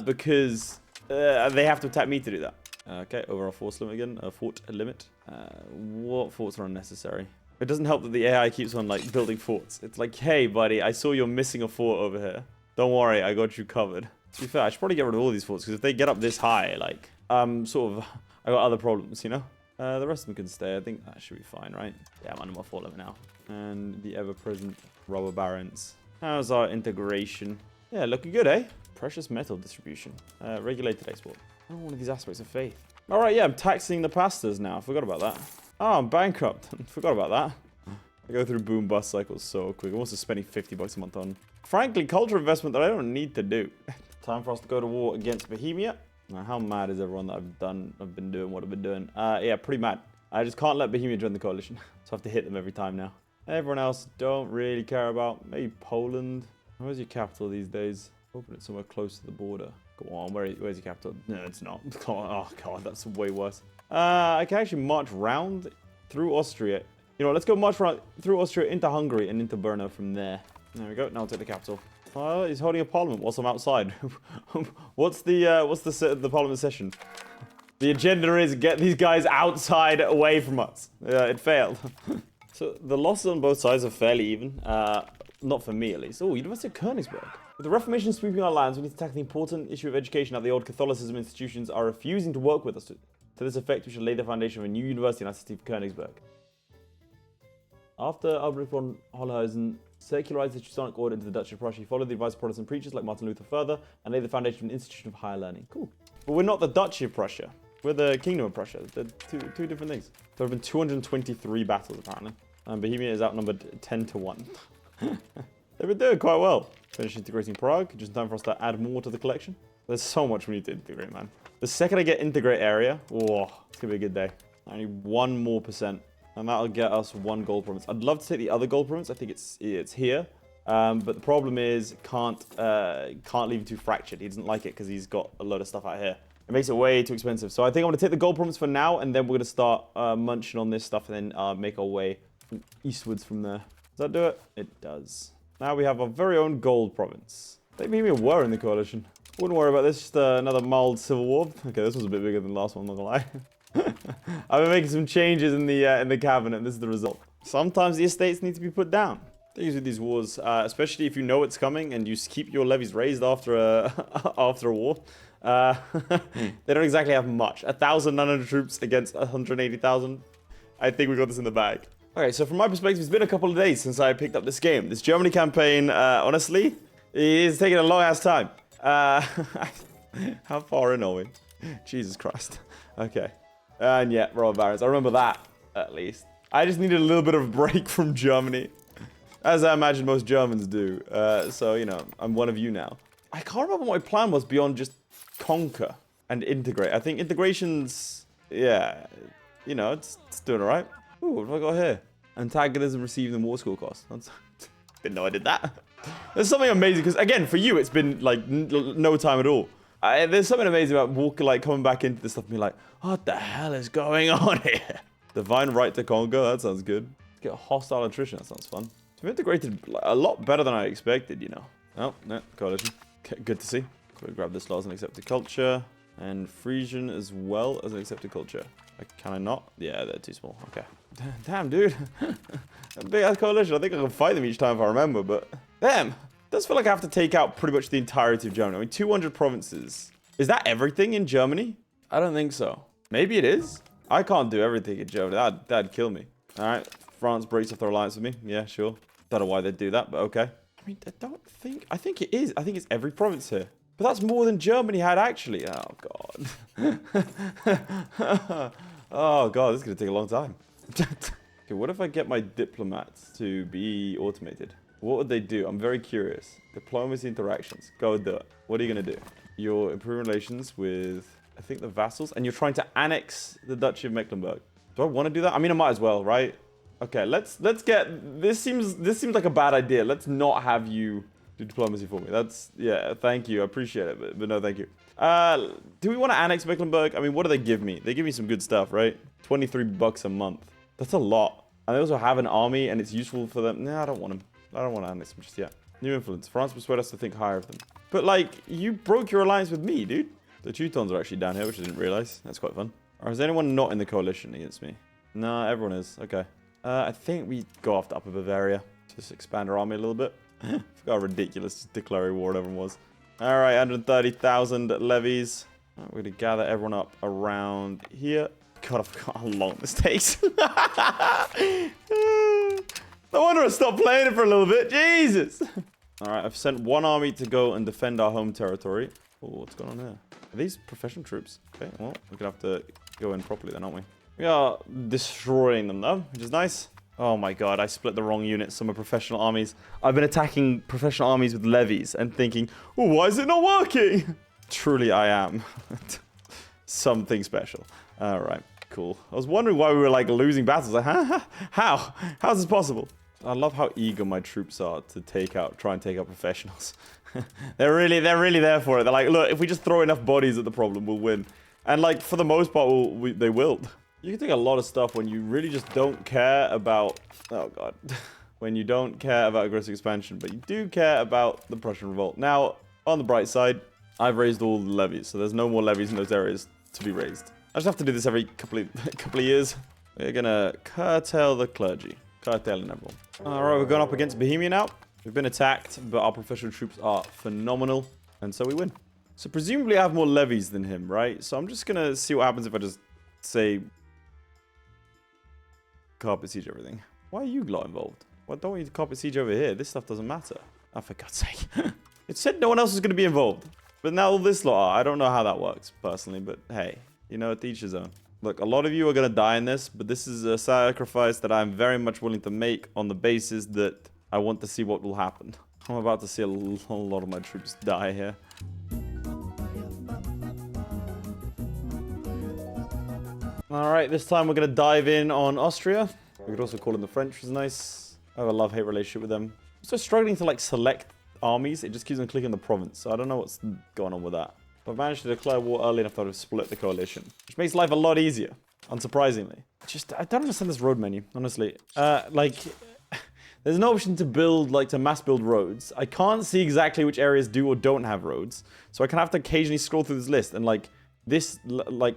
Because they have to attack me to do that. Okay, overall force limit again. Fort limit. What forts are unnecessary? It doesn't help that the AI keeps on like building forts. It's like, hey, buddy, I saw you're missing a fort over here. Don't worry, I got you covered. To be fair, I should probably get rid of all these forts because if they get up this high, like, sort of, I got other problems, you know. The rest of them can stay. I think that should be fine, right? Yeah, I'm under my fort limit now. And the ever-present robber barons. How's our integration? Yeah, looking good, eh? Precious metal distribution. Regulated export. Oh, one of these aspects of faith. All right, yeah, I'm taxing the pastors now. I forgot about that. Oh, I'm bankrupt. Forgot about that. I go through boom bust cycles so quick. I'm also spending 50 bucks a month on, frankly, culture investment that I don't need to do. Time for us to go to war against Bohemia. Now, how mad is everyone that I've been doing what I've been doing? Yeah, pretty mad. I just can't let Bohemia join the coalition. So I have to hit them every time now. Everyone else don't really care about. Maybe Poland. Where's your capital these days? Open it somewhere close to the border. Go on, where's your capital? No, it's not. Oh god, that's way worse. I can actually march round through Austria. You know, let's go march round through Austria into Hungary and into Brno from there. There we go. Now I'll take the capital. He's holding a parliament whilst I'm outside. what's the parliament session? The agenda is get these guys outside away from us. It failed. So the losses on both sides are fairly even. Not for me, at least. Oh, University of Königsberg. With the Reformation sweeping our lands, we need to tackle the important issue of education. Now the old Catholicism institutions are refusing to work with us. To this effect, we should lay the foundation of a new university in our city of Königsberg. After Albrecht von Hohenhausen secularized the Teutonic order into the Duchy of Prussia, he followed the advice of Protestant preachers like Martin Luther further and laid the foundation of an institution of higher learning. Cool. But we're not the Duchy of Prussia. We're the Kingdom of Prussia. They're two different things. There have been 223 battles, apparently. And Bohemia is outnumbered 10 to 1. They've been doing quite well. Finish integrating Prague. Just in time for us to add more to the collection. There's so much we need to integrate, man. The second I get integrate area, oh, it's going to be a good day. I need 1% more. And that'll get us 1 gold province. I'd love to take the other gold province. I think it's here. But the problem is, can't leave him too fractured. He doesn't like it because he's got a load of stuff out here. It makes it way too expensive. So I think I'm going to take the gold province for now, and then we're going to start munching on this stuff, and then make our way eastwards from there. Does that do it? It does. Now we have our very own gold province. They maybe were in the coalition. Wouldn't worry about this. Just another mild civil war. Okay, this was a bit bigger than the last one, I'm not gonna lie. I've been making some changes in the cabinet, and this is the result. Sometimes the estates need to be put down. Things with these wars, especially if you know it's coming and you keep your levies raised after a war. They don't exactly have much. 1,900 troops against 180,000. I think we got this in the bag. Okay, so from my perspective, it's been a couple of days since I picked up this game. This Germany campaign, honestly, is taking a long ass time. How far in are we? Jesus Christ. Okay. And yeah, Royal Barons. I remember that, at least. I just needed a little bit of a break from Germany. As I imagine most Germans do. So, you know, I'm one of you now. I can't remember what my plan was beyond just conquer and integrate. I think integration's, yeah, you know, it's doing all right. Ooh, what have I got here? Antagonism received in war school costs. Didn't know I did that. There's something amazing, because again, for you, it's been like no time at all. There's something amazing about coming back into this stuff and being like, what the hell is going on here? Divine right to conquer, that sounds good. Let's get a hostile attrition, that sounds fun. We've integrated a lot better than I expected, you know. Oh, no, coalition. Okay, good to see. We'll grab this law as an accepted culture. And Frisian as well as an accepted culture. Can I not? Yeah, they're too small. Okay. Damn, dude. A big ass coalition. I think I can fight them each time if I remember, but damn. It does feel like I have to take out pretty much the entirety of Germany. I mean, 200 provinces. Is that everything in Germany? I don't think so. Maybe it is. I can't do everything in Germany. That'd kill me. All right. France breaks off their alliance with me. Yeah, sure. Don't know why they'd do that, but okay. I mean, I think it is. I think it's every province here. But that's more than Germany had, actually. Oh, God. Oh, God, this is going to take a long time. Okay, what if I get my diplomats to be automated? What would they do? I'm very curious. Diplomacy interactions. Go do it. What are you going to do? You're improving relations with, I think, the vassals. And you're trying to annex the Duchy of Mecklenburg. Do I want to do that? I mean, I might as well, right? Okay, let's get... This seems like a bad idea. Let's not have you do diplomacy for me. That's... Yeah, thank you. I appreciate it, but no, thank you. Do we want to annex Mecklenburg? I mean, what do they give me? They give me some good stuff, right? 23 bucks a month. That's a lot. And they also have an army, and it's useful for them. Nah, I don't want them. I don't want to annex them just yet. New influence. France persuade us to think higher of them. But, like, you broke your alliance with me, dude. The Teutons are actually down here, which I didn't realize. That's quite fun. Or is anyone not in the coalition against me? No, everyone is. Okay. I think we go after Upper Bavaria. Just expand our army a little bit. Forgot how ridiculous declaring war everyone was. Alright, 130,000 levies. Right, we're going to gather everyone up around here. God, I forgot how long this takes. No wonder I stopped playing it for a little bit. Jesus. Alright, I've sent one army to go and defend our home territory. Oh, what's going on here? Are these professional troops? Okay, well, we're going to have to go in properly then, aren't we? We are destroying them, though, which is nice. Oh my god, I split the wrong units. Some are professional armies. I've been attacking professional armies with levies and thinking, oh, why is it not working? Truly, I am. Something special. All right, cool. I was wondering why we were, like, losing battles. Like, how? How's this possible? I love how eager my troops are to try and take out professionals. They're really there for it. They're like, look, if we just throw enough bodies at the problem, we'll win. And like, for the most part, they will. You can take a lot of stuff when you really just don't care about... Oh, God. When you don't care about aggressive expansion, but you do care about the Prussian revolt. Now, on the bright side, I've raised all the levies, so there's no more levies in those areas to be raised. I just have to do this every couple of years. We're gonna curtail the clergy. Curtailing everyone. Alright, we're going up against Bohemia now. We've been attacked, but our professional troops are phenomenal, and so we win. So presumably I have more levies than him, right? So I'm just gonna see what happens if I just say... carpet siege everything. Why are you lot involved? Why don't we carpet siege over here? This stuff doesn't matter. Oh, for God's sake. It said no one else was going to be involved. But now all this lot are. I don't know how that works, personally. But hey, you know, to each his own. Look, a lot of you are going to die in this. But this is a sacrifice that I'm very much willing to make on the basis that I want to see what will happen. I'm about to see a lot of my troops die here. Alright, this time we're going to dive in on Austria. We could also call in the French, which is nice. I have a love-hate relationship with them. I'm still struggling to, like, select armies. It just keeps on clicking the province, so I don't know what's going on with that. But I've managed to declare war early enough that I've split the coalition, which makes life a lot easier, unsurprisingly. I don't understand this road menu, honestly. Like, there's an option to build, like, to mass build roads. I can't see exactly which areas do or don't have roads, so I can have to occasionally scroll through this list, and, like, this, like,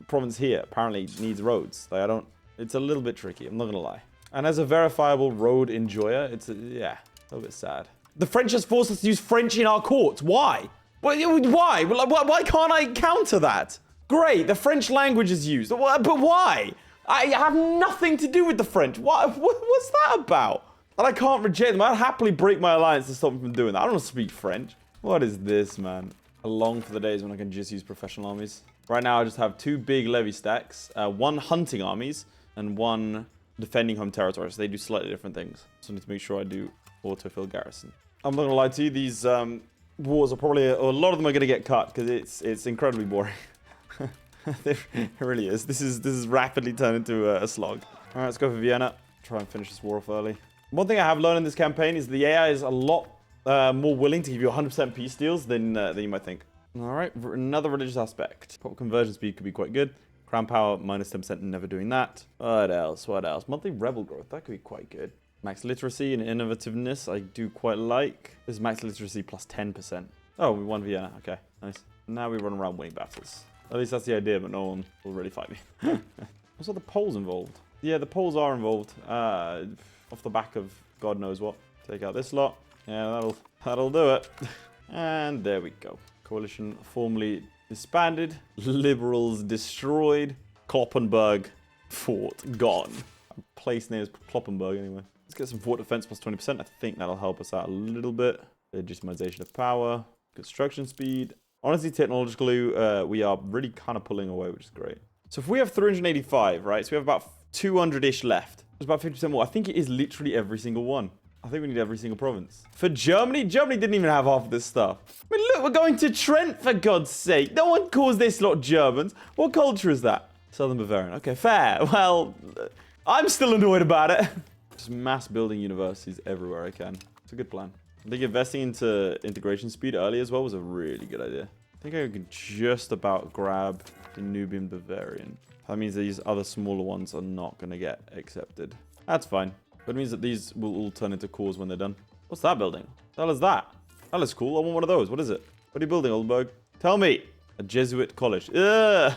province here apparently needs roads. Like, it's a little bit tricky, I'm not gonna lie. And as a verifiable road enjoyer, yeah, a little bit sad. The French has forced us to use French in our courts. Why? Why? Why can't I counter that? Great, the French language is used. But why? I have nothing to do with the French. What's that about? And I can't reject them. I'd happily break my alliance to stop them from doing that. I don't want to speak French. What is this, man? I long for the days when I can just use professional armies. Right now, I just have 2 big levy stacks, 1 hunting armies, and 1 defending home territory. So they do slightly different things. So I need to make sure I do autofill garrison. I'm not gonna lie to you, these wars are probably, a lot of them are gonna get cut because it's incredibly boring. It really is. This is rapidly turned into a slog. All right, let's go for Vienna. Try and finish this war off early. One thing I have learned in this campaign is the AI is a lot more willing to give you 100% peace deals than you might think. All right, another religious aspect. Pop conversion speed could be quite good. Crown power, minus 10%, never doing that. What else? What else? Monthly rebel growth, that could be quite good. Max literacy and innovativeness, I do quite like. This is max literacy plus 10%. Oh, we won Vienna. Okay, nice. Now we run around winning battles. At least that's the idea, but no one will really fight me. Also, the Poles involved. Yeah, the Poles are involved. Off the back of God knows what. Take out this lot. Yeah, that'll do it. And there we go. Coalition formally disbanded. Liberals destroyed. Kloppenburg fort gone. Place name is Kloppenburg anyway. Let's get some fort defense plus 20%. I think that'll help us out a little bit. Legitimization of power. Construction speed. Honestly, technologically, we are really kind of pulling away, which is great. So if we have 385, right? So we have about 200-ish left. There's about 50% more. I think it is literally every single one. I think we need every single province. For Germany, Germany didn't even have half of this stuff. I mean, look, we're going to Trent, for God's sake. No one calls this lot Germans. What culture is that? Southern Bavarian. Okay, fair. Well, I'm still annoyed about it. Just mass building universities everywhere I can. It's a good plan. I think investing into integration speed early as well was a really good idea. I think I could just about grab the Nubian Bavarian. That means these other smaller ones are not going to get accepted. That's fine. But it means that these will all turn into cores when they're done. What's that building? What the hell is that? That looks cool. I want one of those. What is it? What are you building, Oldenburg? Tell me. A Jesuit college. Ugh.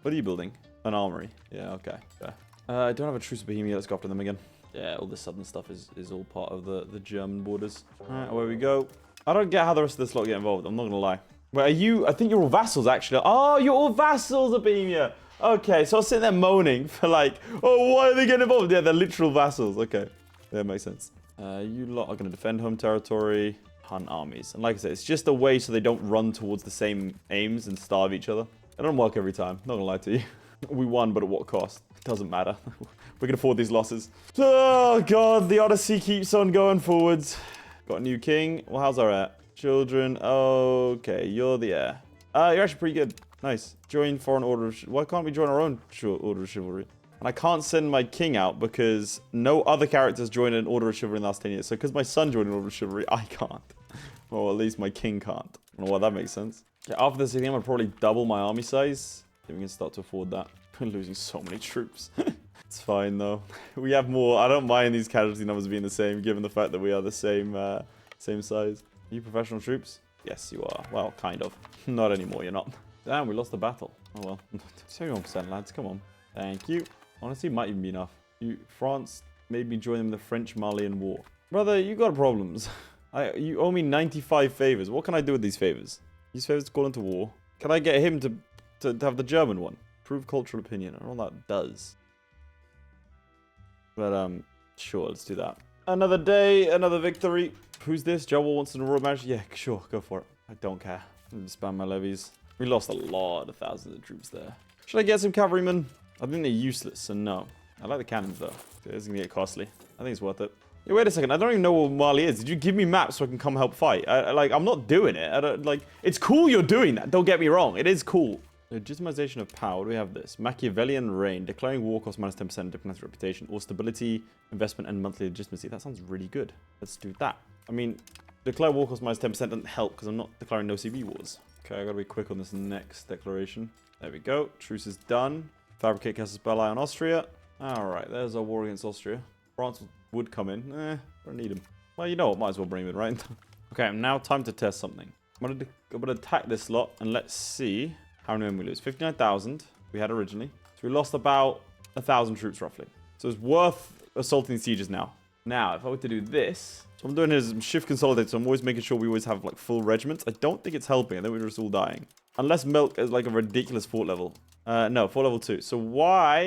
What are you building? An armory. Yeah, okay. Fair. I don't have a truce with Bohemia. Let's go after them again. Yeah, all this southern stuff is all part of the German borders. All right, away we go. I don't get how the rest of this lot get involved. I'm not going to lie. Wait, are you... I think you're all vassals, actually. Oh, you're all vassals of Bohemia. Okay, so I was sitting there moaning for like, oh, why are they getting involved? Yeah, they're literal vassals. Okay, yeah, makes sense. You lot are going to defend home territory, hunt armies. And like I said, it's just a way so they don't run towards the same aims and starve each other. It doesn't work every time, not going to lie to you. We won, but at what cost? It doesn't matter. We can afford these losses. Oh, God, the Odyssey keeps on going forwards. Got a new king. Well, how's our heir? Children. Okay, you're the heir. You're actually pretty good. Nice. Join foreign order of... Why can't we join our own order of chivalry? And I can't send my king out because no other characters joined an order of chivalry in the last 10 years. So because my son joined an order of chivalry, I can't. Well, at least my king can't. I don't know why that makes sense. Okay, after this, I think I'm gonna probably double my army size. Then we can start to afford that. We're losing so many troops. It's fine though. We have more. I don't mind these casualty numbers being the same, given the fact that we are the same size. Are you professional troops? Yes, you are. Well, kind of. Not anymore, you're not. Damn, we lost the battle. Oh well. 71%, lads. Come on. Thank you. Honestly, might even be enough. France made me join them in the French-Malian War. Brother, you got problems. You owe me 95 favors. What can I do with these favors? These favors to call into war. Can I get him to have the German one? Prove cultural opinion. I don't know what that does. But, sure, let's do that. Another day, another victory. Who's this? Joe wants an royal marriage? Yeah, sure, go for it. I don't care. I'm spam my levies. We lost a lot of thousands of troops there. Should I get some cavalrymen? I think they're useless, so no. I like the cannons, though. It's gonna get costly. I think it's worth it. Hey, wait a second. I don't even know what Mali is. Did you give me maps so I can come help fight? I'm not doing it. It's cool you're doing that. Don't get me wrong. It is cool. Legitimization of power. What do we have this? Machiavellian reign. Declaring war costs minus 10% diplomatic reputation. Or stability, investment, and monthly legitimacy. That sounds really good. Let's do that. I mean, declare war costs minus 10% doesn't help because I'm not declaring no CB wars. Okay, I gotta be quick on this next declaration. There we go. Truce is done. Fabricate casus belli on Austria. Alright, there's our war against Austria. France would come in. Don't need him. Well, you know what? Might as well bring him in, right? Okay, now time to test something. I'm gonna attack this lot and let's see how many men we lose. 59,000 we had originally. So we lost about 1,000 troops roughly. So it's worth assaulting sieges now. Now, if I were to do this, so I'm doing is shift consolidate, so I'm always making sure we always have like full regiments. I don't think it's helping. I think we're just all dying. Unless Milk is like a ridiculous fort level. No, fort level 2. So why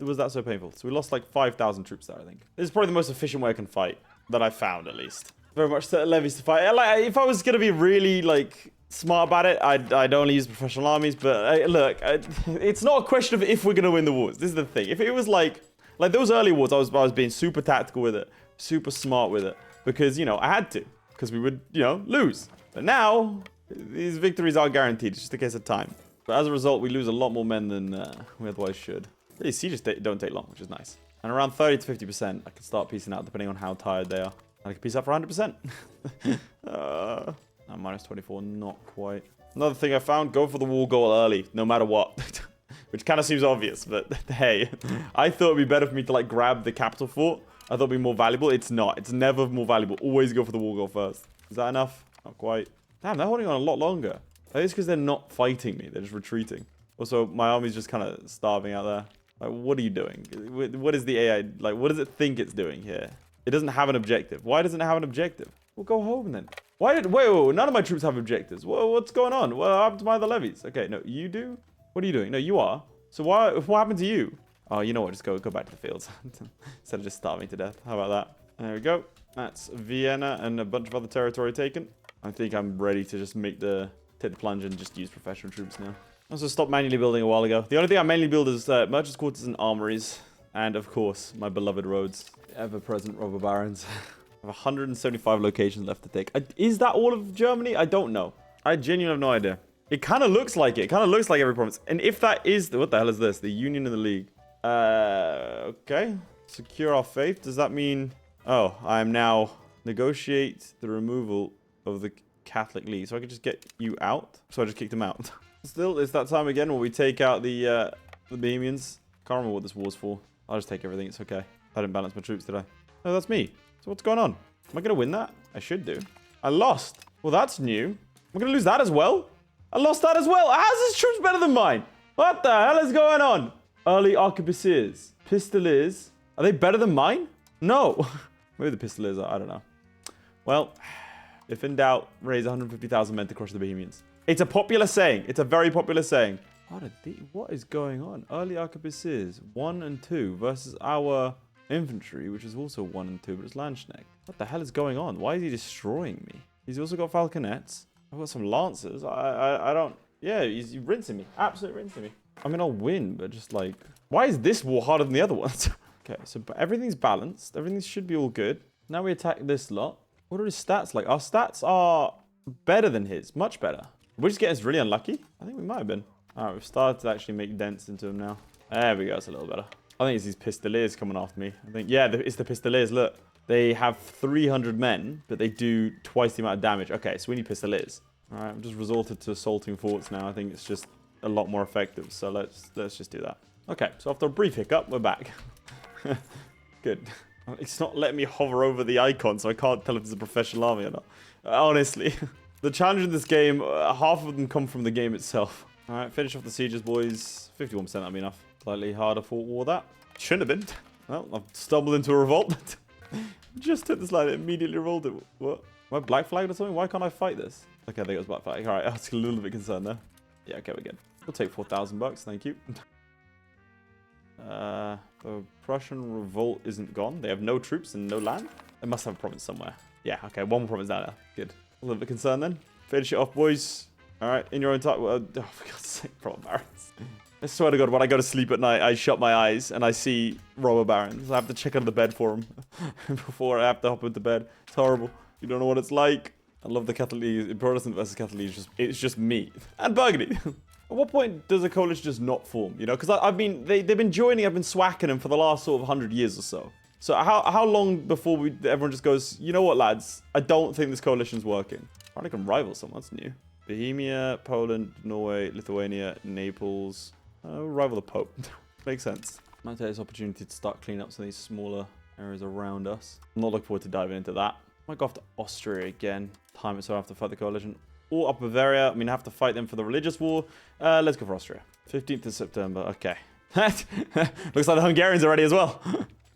was that so painful? So we lost like 5,000 troops there, I think. This is probably the most efficient way I can fight that I found, at least. Very much levies to fight. Like, if I was gonna be really like smart about it, I'd only use professional armies. But look, it's not a question of if we're gonna win the wars. This is the thing. If it was like those early wars, I was being super tactical with it, super smart with it, because I had to, because we would lose. But now these victories are guaranteed. It's just a case of time. But as a result, we lose a lot more men than we otherwise should. Really, sieges don't take long, which is nice. And around 30 to 50%, I can start piecing out depending on how tired they are. And I can piece out for 100%. Minus 24, not quite. Another thing I found, go for the wall goal early, no matter what. Which kind of seems obvious, but hey. I thought it'd be better for me to like grab the capital fort. I thought it'd be more valuable. It's not. It's never more valuable. Always go for the wall goal first. Is that enough? Not quite. Damn, they're holding on a lot longer. I think it's because they're not fighting me. They're just retreating. Also, my army's just kind of starving out there. Like, what are you doing? What is the AI, like, what does it think it's doing here? It doesn't have an objective. Why doesn't it have an objective? Well, go home then. Wait, none of my troops have objectives. What's going on? What happened to my other levies? Okay, no, you do? What are you doing? No, you are. So what happened to you? Oh, you know what? Just go back to the fields. Instead of just starving to death. How about that? There we go. That's Vienna and a bunch of other territory taken. I think I'm ready to just take the plunge and just use professional troops now. I also stopped manually building a while ago. The only thing I manually build is merchants' quarters and armories. And, of course, my beloved roads. Ever-present robber barons. I have 175 locations left to take. Is that all of Germany? I don't know. I genuinely have no idea. It kind of looks like it. It kind of looks like every province. And if that is... What the hell is this? The Union and the League. Okay. Secure our faith. Does that mean... Oh, I am now... Negotiate the removal of the Catholic League. So I could just get you out. So I just kicked him out. Still, it's that time again where we take out the Bohemians. Can't remember what this war's for. I'll just take everything. It's okay. I didn't balance my troops, did I? No, that's me. So what's going on? Am I going to win that? I should do. I lost. Well, that's new. I'm going to lose that as well. I lost that as well. How's his troops better than mine? What the hell is going on? Early arquebusiers. Pistoliers. Are they better than mine? No. Maybe the Pistoliers are. I don't know. Well, if in doubt, raise 150,000 men to crush the Bohemians. It's a popular saying. It's a very popular saying. What is going on? Early arquebusiers 1 and 2 versus our infantry, which is also 1 and 2, but it's Landsknecht. What the hell is going on? Why is he destroying me? He's also got falconets. I've got some lancers. I don't... Yeah, he's rinsing me. Absolutely rinsing me. I mean, I'll win, but just like... Why is this war harder than the other ones? Okay, so everything's balanced. Everything should be all good. Now we attack this lot. What are his stats like? Our stats are better than his. Much better. We're just getting really unlucky. I think we might have been. Alright, we've started to actually make dents into him now. There we go. It's a little better. I think it's these Pistoliers coming after me. I think, yeah, it's the Pistoliers. Look. They have 300 men, but they do twice the amount of damage. Okay, so we need Pistoliers. All right, I've just resorted to assaulting forts now. I think it's just a lot more effective. So let's just do that. Okay, so after a brief hiccup, we're back. Good. It's not letting me hover over the icon, so I can't tell if it's a professional army or not. Honestly. The challenge in this game, half of them come from the game itself. All right, finish off the sieges, boys. 51%, that'll be enough. Slightly harder fought war, that. Shouldn't have been. Well, I've stumbled into a revolt. Just hit this line, it immediately rolled it. What? Am I black flagged or something? Why can't I fight this? Okay, I think it was black flag. All right, I was a little bit concerned there. Yeah, okay, we're good. We'll take 4,000 bucks, thank you. The Prussian revolt isn't gone. They have no troops and no land. They must have a province somewhere. Yeah, okay, one more province down there. Good. A little bit concerned then. Finish it off, boys. All right, in your own time. Oh, for God's sake, robber barons. I swear to God, when I go to sleep at night, I shut my eyes and I see robber barons. I have to check under the bed for them before I have to hop into bed. It's horrible. You don't know what it's like. I love the Catholic, Protestant versus Catholic. It's just me and Burgundy. At what point does a coalition just not form? You know, because they've been joining, I've been swacking them for the last sort of 100 years or so. So how long before everyone just goes, you know what, lads? I don't think this coalition's working. Probably can rival someone. That's new. Bohemia, Poland, Norway, Lithuania, Naples. Rival the Pope. Makes sense. Might take this opportunity to start cleaning up some of these smaller areas around us. I'm not looking forward to diving into that. Might go after Austria again. Time it so I have to fight the coalition. Or up Bavaria. I mean, I have to fight them for the religious war. Let's go for Austria. 15th of September. Okay. Looks like the Hungarians are ready as well.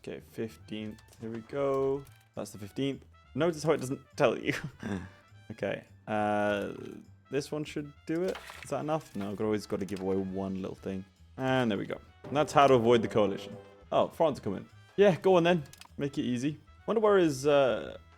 Okay, 15th. Here we go. That's the 15th. Notice how it doesn't tell you. Okay. This one should do it. Is that enough? No, I've always got to give away one little thing. And there we go. And that's how to avoid the coalition. Oh, France come in. Yeah, go on then. Make it easy. Wonder where his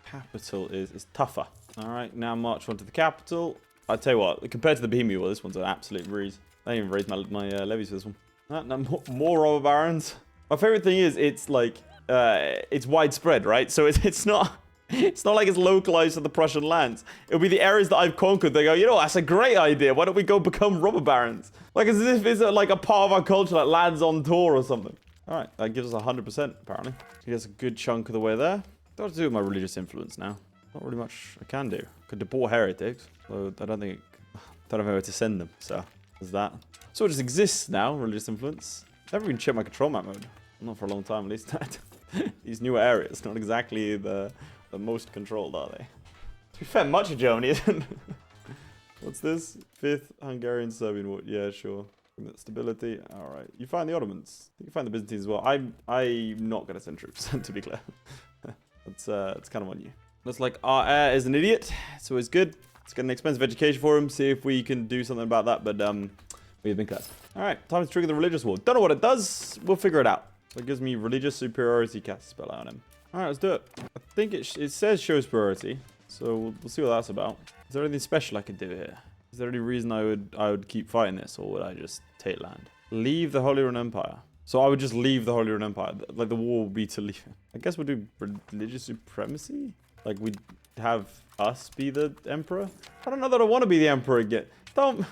capital is. It's tougher. All right, now march on to the capital. I'll tell you what, compared to the Bohemia War, this one's an absolute breeze. I didn't even raise my levies for this one. No, more robber barons. My favorite thing is it's like, it's widespread, right? So it's not... It's not like it's localized to the Prussian lands. It'll be the areas that I've conquered. They go, you know, that's a great idea. Why don't we go become robber barons? Like as if it's like a part of our culture that lands on tour or something. All right, that gives us 100% apparently. He gets a good chunk of the way there. What do I do with my religious influence now? Not really much I can do. Could deport heretics, so I don't have where to send them. So there's that. So it just exists now, religious influence. Never even checked my control map mode. Not for a long time at least. These newer areas, not exactly the most controlled, are they? To be fair, much of Germany isn't. What's this? 5th Hungarian-Serbian War. Yeah, sure. Stability. All right. You find the Ottomans. You can find the Byzantines as well. I'm not going to send troops, to be clear. It's kind of on you. Looks like our heir is an idiot. It's always good. Let's get an expensive education for him. See if we can do something about that. But we've been cut. All right. Time to trigger the religious war. Don't know what it does. We'll figure it out. So it gives me religious superiority cast spell out on him. All right, let's do it. I think it says shows priority, so we'll see what that's about. Is there anything special I could do here? Is there any reason I would keep fighting this, or would I just take land? Leave the Holy Roman Empire. So I would just leave the Holy Roman Empire. Like the war would be to leave. I guess we'll do religious supremacy. Like we'd have us be the emperor. I don't know that I want to be the emperor again. Don't.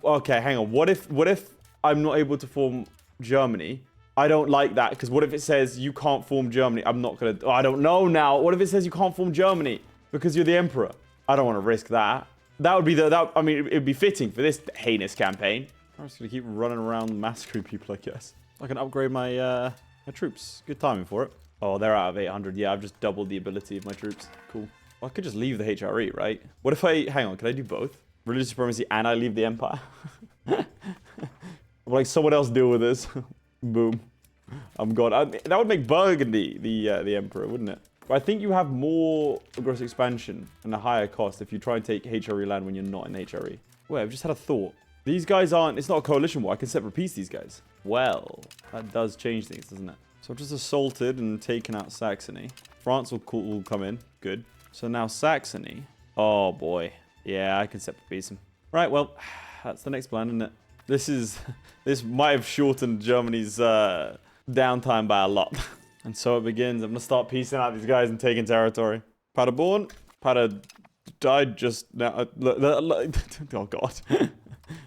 Okay, hang on. What if I'm not able to form Germany? I don't like that, because what if it says you can't form Germany? I'm not going to... Oh, I don't know now. What if it says you can't form Germany because you're the emperor? I don't want to risk that. That would be I mean, it would be fitting for this heinous campaign. I'm just going to keep running around massacring people, I guess. I can upgrade my troops. Good timing for it. Oh, they're out of 800. Yeah, I've just doubled the ability of my troops. Cool. Well, I could just leave the HRE, right? What if I... Hang on, can I do both? Religious supremacy and I leave the empire? Like someone else deal with this. Boom. I'm gone. That would make Burgundy the emperor, wouldn't it? But I think you have more gross expansion and a higher cost if you try and take HRE land when you're not in HRE. Wait, I've just had a thought. These guys aren't... It's not a coalition war. I can separate peace these guys. Well, that does change things, doesn't it? So I've just assaulted and taken out Saxony. France will come in. Good. So now Saxony. Oh, boy. Yeah, I can separate peace them. Right, well, that's the next plan, isn't it? This might have shortened Germany's downtime by a lot. And so it begins. I'm going to start piecing out these guys and taking territory. Paderborn. Died just now. Oh, God.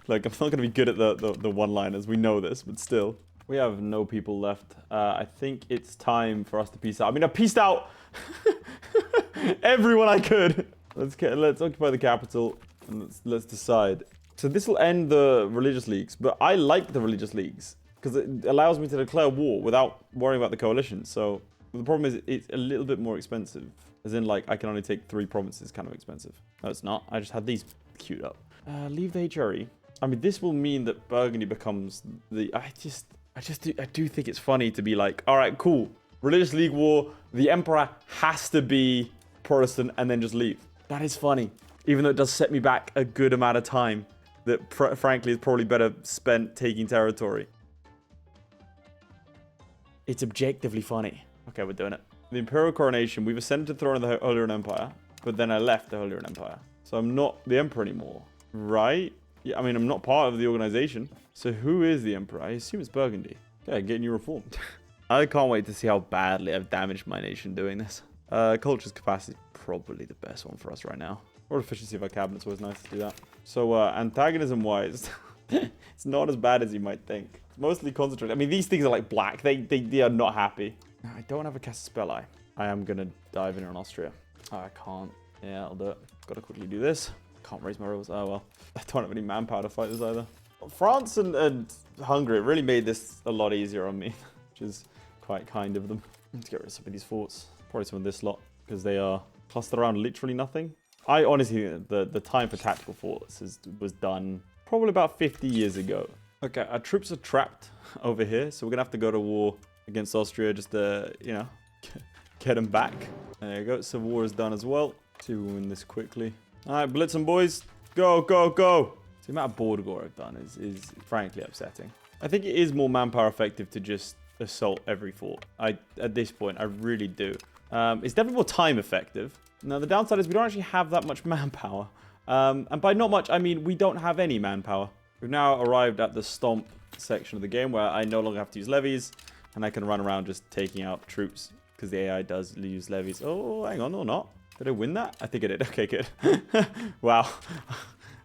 Look, I'm not going to be good at the one-liners. We know this, but still. We have no people left. I think it's time for us to peace out. I mean, I peaced out everyone I could. Let's occupy the capital and let's decide. So this will end the religious leagues, but I like the religious leagues because it allows me to declare war without worrying about the coalition. So the problem is it's a little bit more expensive. As in, like, I can only take 3 provinces, kind of expensive. No, it's not. I just had these queued up. Leave the HRE. I mean, this will mean that Burgundy becomes the... I do think it's funny to be like, all right, cool. Religious league war. The emperor has to be Protestant and then just leave. That is funny. Even though it does set me back a good amount of time that, frankly, is probably better spent taking territory. It's objectively funny. Okay, we're doing it. The imperial coronation. We've ascended to the throne of the Holy Roman Empire, but then I left the Holy Roman Empire. So I'm not the emperor anymore, right? Yeah, I mean, I'm not part of the organization. So who is the emperor? I assume it's Burgundy. Yeah, getting you reformed. I can't wait to see how badly I've damaged my nation doing this. Culture's capacity is probably the best one for us right now. Or efficiency of our cabinet's always nice to do that. So antagonism-wise, it's not as bad as you might think. It's mostly concentrated. I mean, these things are like black. They are not happy. I don't have a Casus Belli. I am going to dive in on Austria. Oh, I can't. Yeah, I'll do it. Got to quickly do this. Can't raise my rebels. Oh, well. I don't have any manpower to fight this either. France and Hungary really made this a lot easier on me, which is quite kind of them. Let's get rid of some of these forts. Probably some of this lot, because they are clustered around literally nothing. I honestly think the time for tactical forts was done probably about 50 years ago. Okay, our troops are trapped over here, so we're going to have to go to war against Austria just to, you know, get them back. There you go. So war is done as well. See if we win this quickly. All right, blitz them, boys. Go, go, go. The amount of border gore I've done is frankly upsetting. I think it is more manpower effective to just assault every fort. At this point, I really do. It's definitely more time effective. Now, the downside is we don't actually have that much manpower. And by not much, I mean we don't have any manpower. We've now arrived at the stomp section of the game where I no longer have to use levies. And I can run around just taking out troops because the AI does use levies. Oh, hang on, or not. Did I win that? I think I did. Okay, good. Wow.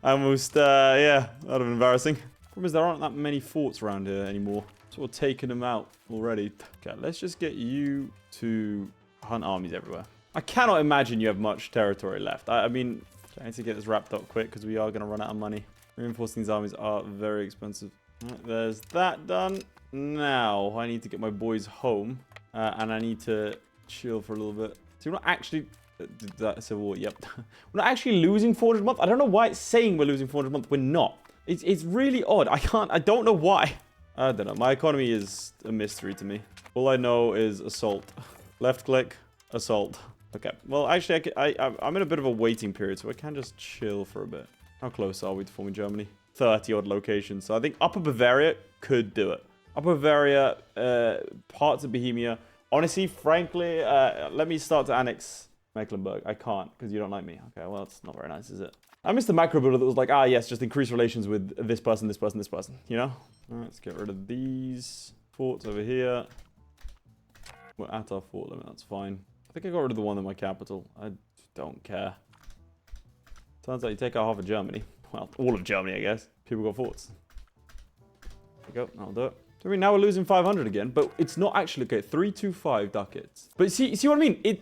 I almost, yeah, that would have been embarrassing. Problem is there aren't that many forts around here anymore. So we're taking them out already. Okay, let's just get you to hunt armies everywhere. I cannot imagine you have much territory left. I mean, I need to get this wrapped up quick because we are going to run out of money. Reinforcing these armies are very expensive. Right, there's that done. Now, I need to get my boys home. And I need to chill for a little bit. So we're not actually... That civil war, yep. We're not actually losing 400 a month. I don't know why it's saying we're losing 400 a month. We're not. It's really odd. I don't know why. I don't know. My economy is a mystery to me. All I know is assault. Left click, assault. Okay. Well, actually, I'm in a bit of a waiting period, so I can just chill for a bit. How close are we to forming Germany? 30 odd locations. So I think Upper Bavaria could do it. Upper Bavaria, parts of Bohemia. Honestly, frankly, let me start to annex Mecklenburg. I can't because you don't like me. Okay, well, it's not very nice, is it? I missed the macro builder that was like, ah, yes, just increase relations with this person, this person, this person, you know? All right, let's get rid of these forts over here. We're at our fort limit, that's fine. I think I got rid of the one in my capital. I don't care. Turns out you take out half of Germany. Well, all of Germany, I guess. People got forts. There you go, I'll do it. So, I mean, now we're losing 500 again, but it's not actually, okay, 325 ducats. But see what I mean?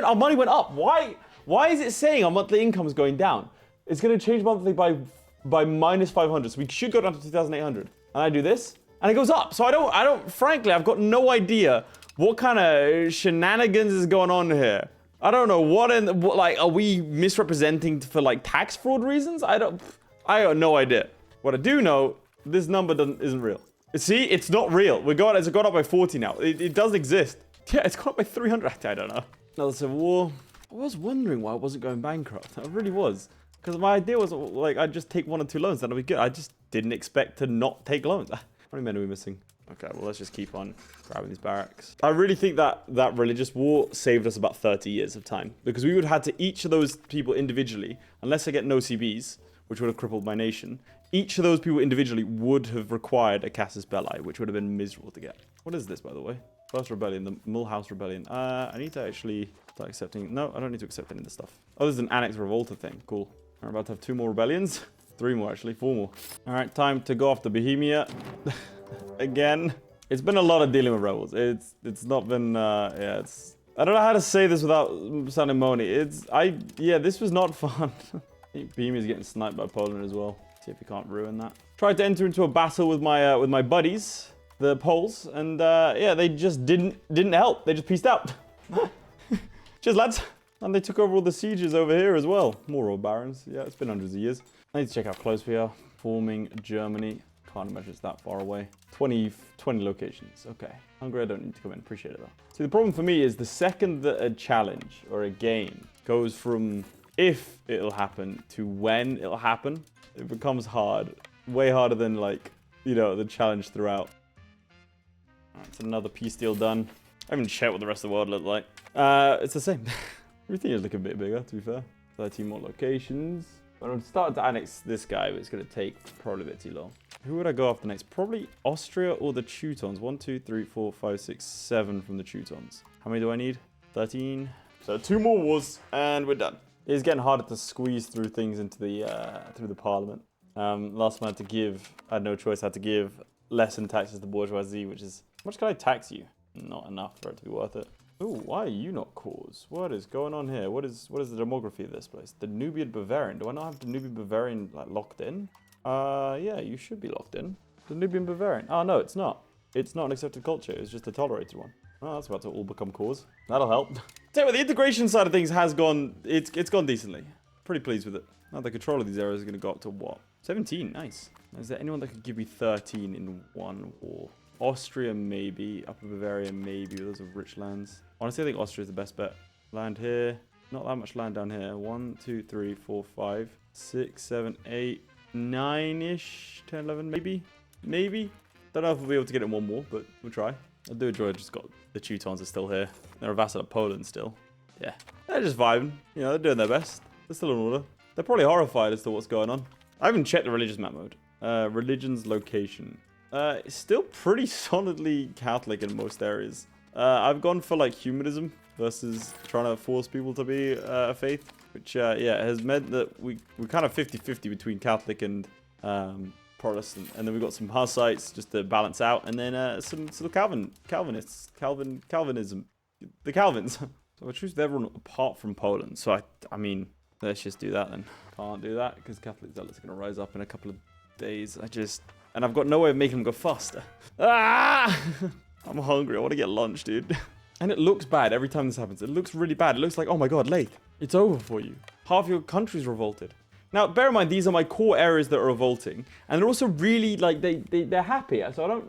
Our money went up. Why is it saying our monthly income is going down? It's going to change monthly by minus 500. So we should go down to 2,800. And I do this, and it goes up. So I don't, frankly, I've got no idea what kind of shenanigans is going on here. I don't know like, are we misrepresenting for like tax fraud reasons? I got no idea. What I do know, this number isn't real. See, it's not real. It's gone up by 40 now. It doesn't exist. Yeah, it's gone up by 300. I don't know. Another civil war. I was wondering why I wasn't going bankrupt. I really was. Because my idea was, like, I'd just take 1 or 2 loans. That'll be good. I just didn't expect to not take loans. How many men are we missing? Okay, well, let's just keep on grabbing these barracks. I really think that religious war saved us about 30 years of time. Because we would have had to each of those people individually, unless I get no CBs, which would have crippled my nation, each of those people individually would have required a Casus Belli, which would have been miserable to get. What is this, by the way? First rebellion, the Mulhouse rebellion. I need to actually start accepting... No, I don't need to accept any of this stuff. Oh, this is an Annex Revolta thing. Cool. We're about to have 2 more rebellions. 3 more, actually. 4 more. All right, time to go after Bohemia. Again. It's been a lot of dealing with rebels. It's not been, yeah, it's... I don't know how to say this without sounding moany. Yeah, this was not fun. I think Beamer's getting sniped by Poland as well. See if we can't ruin that. Tried to enter into a battle with my buddies, the Poles, and yeah, they just didn't help. They just peaced out. Cheers, lads. And they took over all the sieges over here as well. More royal barons. Yeah, it's been hundreds of years. I need to check how close we are. Forming Germany. Can't imagine it's that far away. 20 locations. Okay. Hungary, I don't need to come in. Appreciate it though. See, the problem for me is the second that a challenge or a game goes from if it'll happen to when it'll happen, it becomes hard. Way harder than, like, you know, the challenge throughout. Alright, it's another peace deal done. I haven't checked what the rest of the world looked like. It's the same. Everything is looking a bit bigger, to be fair. 13 more locations. I'm starting to annex this guy, but it's going to take probably a bit too long. Who would I go after next? Probably Austria or the Teutons. 1, 2, 3, 4, 5, 6, 7 from the Teutons. How many do I need? 13. So 2 more wars, and we're done. It's getting harder to squeeze through things into the through the parliament. Last time I had to give, I had no choice. I had to give less in taxes to bourgeoisie, which is, how much can I tax you? Not enough for it to be worth it. Ooh, why are you not cause? What is going on here? What is the demography of this place? Danubian Bavarian. Do I not have Danubian Bavarian like locked in? Yeah, you should be locked in. Danubian Bavarian. Oh no, it's not. It's not an accepted culture. It's just a tolerated one. Oh, that's about to all become cause. That'll help. Tell you what, the integration side of things has gone. It's gone decently. Pretty pleased with it. Now the control of these areas is going to go up to what? 17. Nice. Is there anyone that could give me 13 in one war? Austria, maybe. Upper Bavaria, maybe. Those are rich lands. Honestly, I think Austria is the best bet. Land here. Not that much land down here. 1, 2, 3, 4, 5, 6, 7, 8, 9-ish. 10, 11, maybe. Maybe. Don't know if we'll be able to get it in one more, but we'll try. I do enjoy just got the Teutons are still here. They're a vassal of Poland still. Yeah. They're just vibing. You know, they're doing their best. They're still in order. They're probably horrified as to what's going on. I haven't checked the religious map mode. Religion's location. It's still pretty solidly Catholic in most areas. I've gone for like humanism versus trying to force people to be a faith, which yeah, has meant that we're kind of 50-50 between Catholic and Protestant, and then we've got some Hussites just to balance out, and then some sort of Calvinism, the Calvins. So I choose everyone apart from Poland. So I mean, let's just do that then. Can't do that because Catholic zealots are going to rise up in a couple of days. And I've got no way of making them go faster. Ah! I'm hungry. I want to get lunch, dude. And it looks bad every time this happens. It looks really bad. It looks like, oh my god, Laith, it's over for you. Half your country's revolted. Now, bear in mind, these are my core areas that are revolting. And they're also really, like, they're happy. So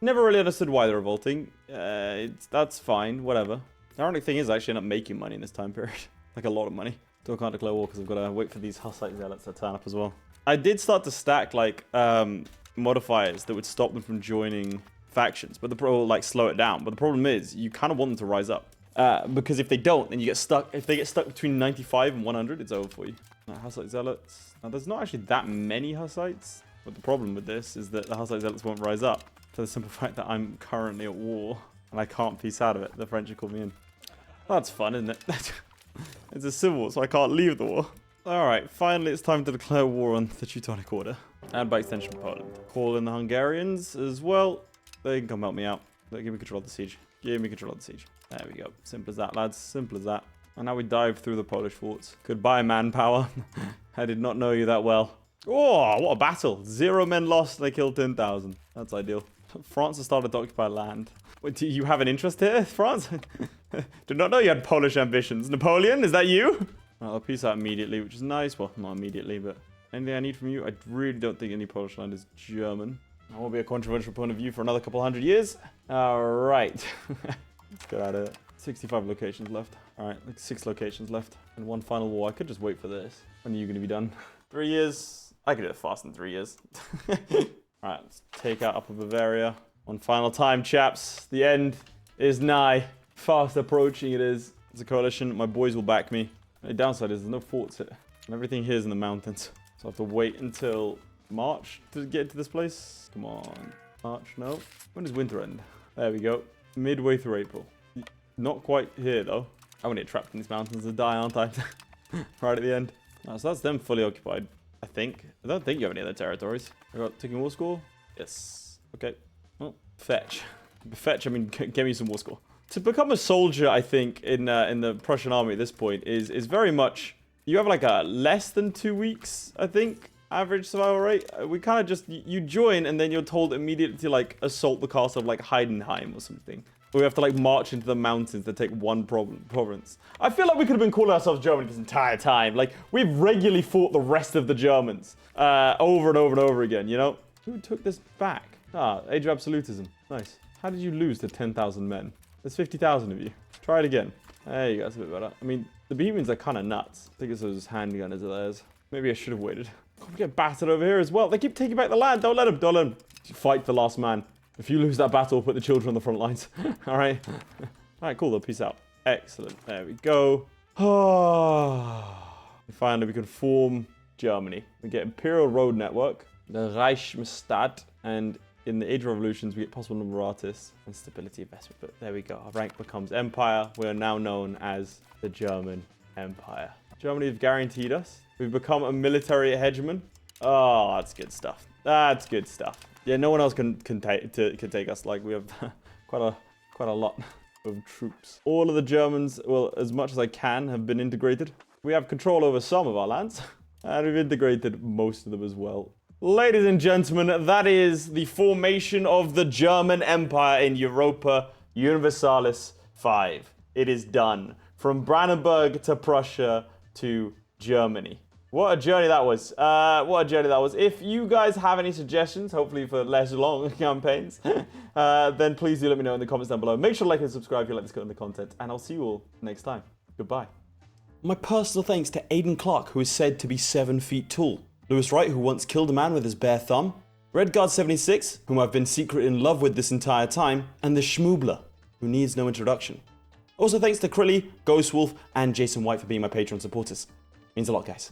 never really understood why they're revolting. That's fine, whatever. The ironic thing is I actually end up making money in this time period. Like a lot of money. Still can't declare war because I've got to wait for these Hussite zealots to turn up as well. I did start to stack, like, modifiers that would stop them from joining factions, but the problem, like, slow it down. But the problem is you kind of want them to rise up because if they don't, then you get stuck. If they get stuck between 95 and 100, it's over for you. Hussite zealots. Now, there's not actually that many Hussites, but the problem with this is that the Hussite zealots won't rise up for the simple fact that I'm currently at war and I can't piece out of it. The French have called me in. That's fun, isn't it? It's a civil war, so I can't leave the war. Alright, finally it's time to declare war on the Teutonic Order. And by extension Poland. Call in the Hungarians as well. They can come help me out. They give me control of the siege. Give me control of the siege. There we go. Simple as that, lads. Simple as that. And now we dive through the Polish forts. Goodbye, manpower. I did not know you that well. Oh, what a battle. 0 men lost. They killed 10,000. That's ideal. France has started to occupy land. Wait, do you have an interest here, France? Did not know you had Polish ambitions. Napoleon, is that you? I'll peace out immediately, which is nice. Well, not immediately, but anything I need from you? I really don't think any Polish land is German. That won't be a controversial point of view for another couple hundred years. All right. Let's get out of it. 65 locations left. All right, like 6 locations left. And one final war. I could just wait for this. When are you going to be done? 3 years. I could do it fast in 3 years. All right, let's take out Upper Bavaria. One final time, chaps. The end is nigh. Fast approaching it is. It's a coalition. My boys will back me. The downside is there's no forts here. And everything here is in the mountains. So I have to wait until March to get to this place. Come on. March, no. When does winter end? There we go. Midway through April. Not quite here, though. I'm going to get trapped in these mountains and die, aren't I? Right at the end. So that's them fully occupied, I think. I don't think you have any other territories. I got ticking war score? Yes. Okay. Well, fetch. Fetch, I mean, get me some war score. To become a soldier, I think, in the Prussian army at this point is very much... You have like a less than 2 weeks, I think, average survival rate. We kind of just... You join and then you're told immediately to like assault the castle of like Heidenheim or something. We have to like march into the mountains to take one province. I feel like we could have been calling ourselves Germany this entire time. Like, we've regularly fought the rest of the Germans over and over and over again, you know? Who took this back? Ah, Age of Absolutism. Nice. How did you lose to 10,000 men? There's 50,000 of you. Try it again. There you go, that's a bit better. I mean, the Bohemians are kind of nuts. I think it's those handgunners of theirs. Maybe I should have waited. We get battered over here as well. They keep taking back the land. Don't let them. Don't let them. Fight the last man. If you lose that battle, put the children on the front lines. All right. All right, cool, though. Peace out. Excellent. There we go. Finally, we can form Germany. We get Imperial Road Network, the Reichsstadt, and in the Age of Revolutions, we get possible numeratus and stability investment. But there we go. Our rank becomes Empire. We are now known as the German Empire. Germany have guaranteed us. We've become a military hegemon. Oh, that's good stuff. That's good stuff. Yeah, no one else can take us. Like, we have quite a lot of troops. All of the Germans, well, as much as I can, have been integrated. We have control over some of our lands, and we've integrated most of them as well. Ladies and gentlemen, that is the formation of the German Empire in Europa Universalis 5. It is done. From Brandenburg to Prussia to Germany. What a journey that was. What a journey that was. If you guys have any suggestions, hopefully for less long campaigns, then please do let me know in the comments down below. Make sure to like and subscribe if you like this kind of content, and I'll see you all next time. Goodbye. My personal thanks to Aiden Clark, who is said to be 7 feet tall. Lewis Wright, who once killed a man with his bare thumb. Redguard76, whom I've been secretly in love with this entire time. And the Schmoobler, who needs no introduction. Also thanks to Crilly, Ghostwolf, and Jason White for being my Patreon supporters. Means a lot, guys.